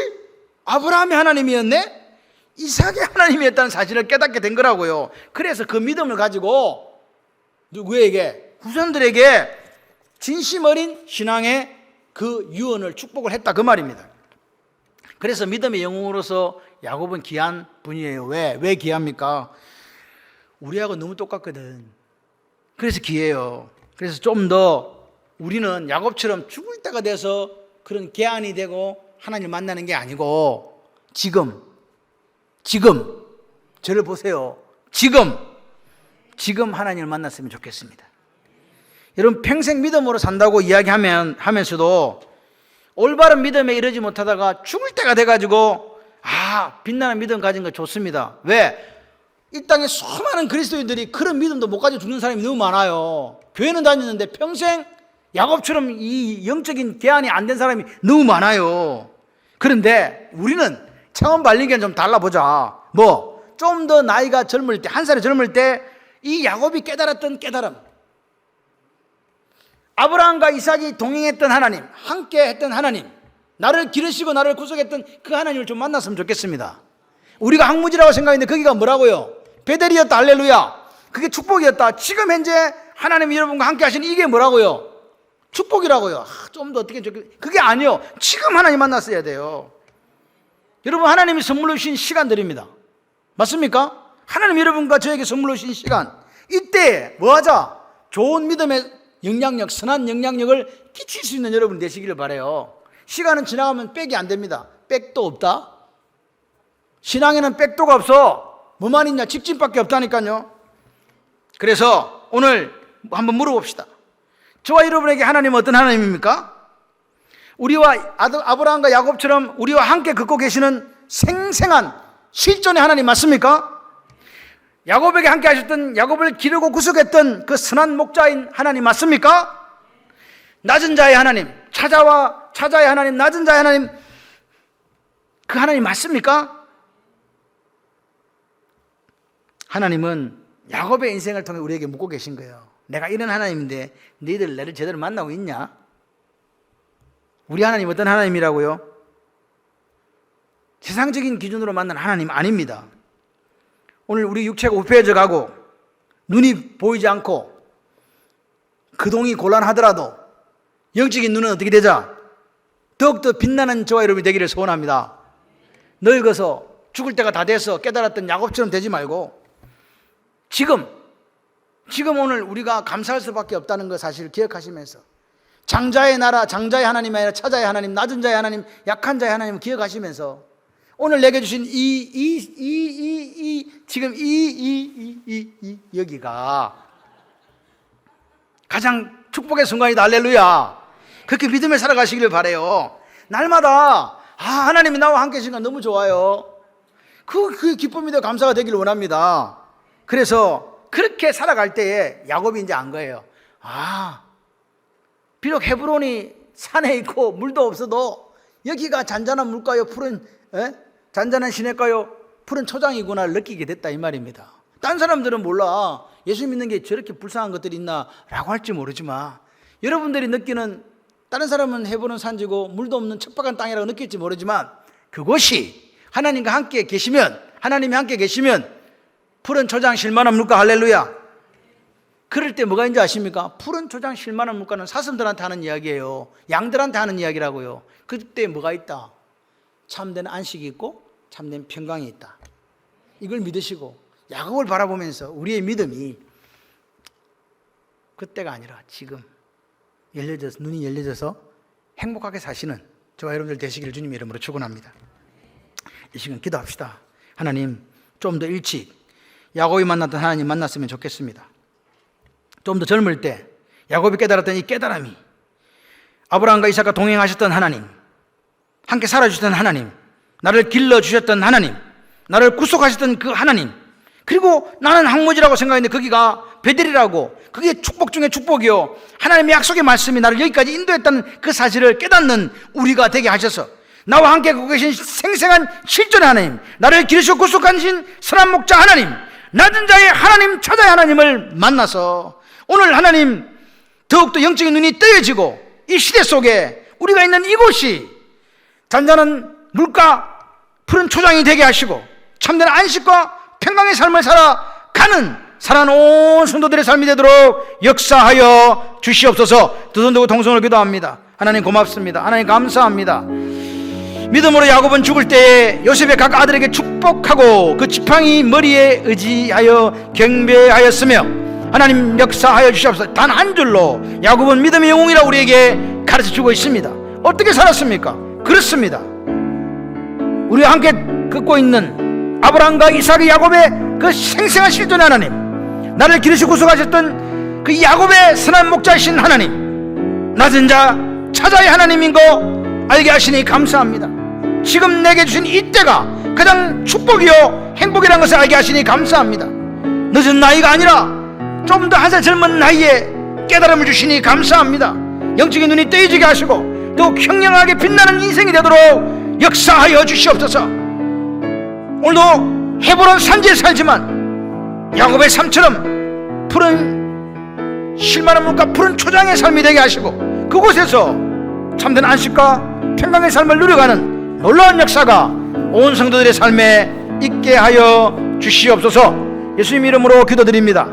아브라함의 하나님이었네? 이삭의 하나님이었다는 사실을 깨닫게 된 거라고요. 그래서 그 믿음을 가지고 누구에게? 후손들에게 진심 어린 신앙의 그 유언을 축복을 했다 그 말입니다. 그래서 믿음의 영웅으로서 야곱은 귀한 분이에요. 왜 귀합니까? 우리하고 너무 똑같거든. 그래서 귀해요. 그래서 좀 더 우리는 야곱처럼 죽을 때가 돼서 그런 개안이 되고 하나님을 만나는 게 아니고, 지금 저를 보세요. 지금 하나님을 만났으면 좋겠습니다. 여러분, 평생 믿음으로 산다고 하면서도 올바른 믿음에 이르지 못하다가 죽을 때가 돼가지고, 빛나는 믿음 가진 거 좋습니다. 왜? 이 땅에 수많은 그리스도인들이 그런 믿음도 못 가지고 죽는 사람이 너무 많아요. 교회는 다녔는데 평생 야곱처럼 이 영적인 개안이 안 된 사람이 너무 많아요. 그런데 우리는 차원 발리기는 좀 달라보자. 좀 더 나이가 젊을 때, 한 살이 젊을 때 이 야곱이 깨달았던 깨달음, 아브라함과 이삭이 동행했던 하나님, 함께 했던 하나님, 나를 기르시고 나를 구속했던 그 하나님을 좀 만났으면 좋겠습니다. 우리가 항무지라고 생각했는데 거기가 뭐라고요? 베델이었다. 할렐루야. 그게 축복이었다. 지금 현재 하나님이 여러분과 함께 하시는 이게 뭐라고요? 축복이라고요. 좀 더 어떻게 좋겠... 그게 아니요. 지금 하나님 만났어야 돼요. 여러분, 하나님이 선물로 주신 시간 드립니다. 맞습니까? 하나님 여러분과 저에게 선물로 주신 시간, 이때 뭐하자? 좋은 믿음의 영향력, 선한 영향력을 끼칠 수 있는 여러분 되시기를 바라요. 시간은 지나가면 백이 안 됩니다. 백도 없다. 신앙에는 백도가 없어. 뭐만 있냐? 직진밖에 없다니까요. 그래서 오늘 한번 물어봅시다. 저와 여러분에게 하나님은 어떤 하나님입니까? 우리와 아브라함과 야곱처럼 우리와 함께 걷고 계시는 생생한 실존의 하나님 맞습니까? 야곱에게 함께 하셨던, 야곱을 기르고 구속했던 그 선한 목자인 하나님 맞습니까? 낮은 자의 하나님, 차자의 하나님, 낮은 자의 하나님, 그 하나님 맞습니까? 하나님은 야곱의 인생을 통해 우리에게 묻고 계신 거예요. 내가 이런 하나님인데 너희들 나를 제대로 만나고 있냐? 우리 하나님 어떤 하나님이라고요? 세상적인 기준으로 만난 하나님 아닙니다. 오늘 우리 육체가 우패해져 가고 눈이 보이지 않고 그동이 곤란하더라도 영적인 눈은 어떻게 되자? 더욱더 빛나는 저와 여러분이 되기를 소원합니다. 늙어서 죽을 때가 다 돼서 깨달았던 야곱처럼 되지 말고 지금 오늘 우리가 감사할 수밖에 없다는 것 사실을 기억하시면서 장자의 나라, 장자의 하나님이 아니라 차자의 하나님, 낮은 자의 하나님, 약한 자의 하나님을 기억하시면서 오늘 내게 주신 지금 여기가 가장 축복의 순간이다. 할렐루야. 그렇게 믿음에 살아가시기를 바라요. 날마다 하나님이 나와 함께 하시는 건 너무 좋아요. 그 기쁨이다, 감사가 되기를 원합니다. 그래서 그렇게 살아갈 때에 야곱이 이제 안 거예요. 비록 헤브론이 산에 있고 물도 없어도 여기가 잔잔한 물가요, 푸른 잔잔한 시냇가요, 푸른 초장이구나를 느끼게 됐다 이 말입니다. 딴 사람들은 몰라. 예수 믿는 게 저렇게 불쌍한 것들이 있나 라고 할지 모르지만 여러분들이 느끼는, 다른 사람은 헤브론 산지고 물도 없는 척박한 땅이라고 느낄지 모르지만 그곳이 하나님과 함께 계시면, 하나님이 함께 계시면 푸른 초장 쉴만한 물가. 할렐루야. 그럴 때 뭐가 있는지 아십니까? 푸른 초장 쉴만한 물가는 사슴들한테 하는 이야기예요. 양들한테 하는 이야기라고요. 그때 뭐가 있다? 참된 안식이 있고 참된 평강이 있다. 이걸 믿으시고 야곱을 바라보면서 우리의 믿음이 그때가 아니라 지금 열려져서, 눈이 열려져서 행복하게 사시는 저와 여러분들 되시기를 주님의 이름으로 축원합니다. 이 시간 기도합시다. 하나님, 좀 더 일찍 야곱이 만났던 하나님 만났으면 좋겠습니다. 좀 더 젊을 때 야곱이 깨달았던 이 깨달음이, 아브라함과 이삭과 동행하셨던 하나님, 함께 살아주셨던 하나님, 나를 길러주셨던 하나님, 나를 구속하셨던 그 하나님, 그리고 나는 항무지라고 생각했는데 거기가 베델이라고, 그게 축복 중에 축복이요, 하나님의 약속의 말씀이 나를 여기까지 인도했다는 그 사실을 깨닫는 우리가 되게 하셔서 나와 함께 거기 계신 생생한 실존의 하나님, 나를 기르시고 구속하신 선한 목자 하나님, 낮은 자의 하나님, 차자의 하나님을 만나서 오늘 하나님 더욱더 영적인 눈이 뜨여지고 이 시대 속에 우리가 있는 이곳이 잔잔한 물가, 푸른 초장이 되게 하시고 참된 안식과 평강의 삶을 살아가는 살아온 성도들의 삶이 되도록 역사하여 주시옵소서. 두 손 들고 통성으로 기도합니다. 하나님 고맙습니다. 하나님 감사합니다. 믿음으로 야곱은 죽을 때에 요셉의 각 아들에게 축복하고 그 지팡이 머리에 의지하여 경배하였으며 하나님 역사하여 주시옵소서. 단 한 줄로 야곱은 믿음의 영웅이라 우리에게 가르쳐주고 있습니다. 어떻게 살았습니까? 그렇습니다. 우리와 함께 걷고 있는 아브라함과 이삭의 야곱의 그 생생한 실존의 하나님, 나를 기르시고 구속하셨던 그 야곱의 선한 목자이신 하나님, 낮은 자 차자의 하나님인 거 알게 하시니 감사합니다. 지금 내게 주신 이때가 가장 축복이요 행복이라는 것을 알게 하시니 감사합니다. 늦은 나이가 아니라 좀 더 한 살 젊은 나이에 깨달음을 주시니 감사합니다. 영적인 눈이 뜨여지게 하시고 더욱 형량하게 빛나는 인생이 되도록 역사하여 주시옵소서. 오늘도 헤브론 산지에 살지만 야곱의 삶처럼 푸른 쉴만한 물과 푸른 초장의 삶이 되게 하시고 그곳에서 참된 안식과 평강의 삶을 누려가는 놀라운 역사가 온 성도들의 삶에 있게 하여 주시옵소서. 예수님 이름으로 기도드립니다.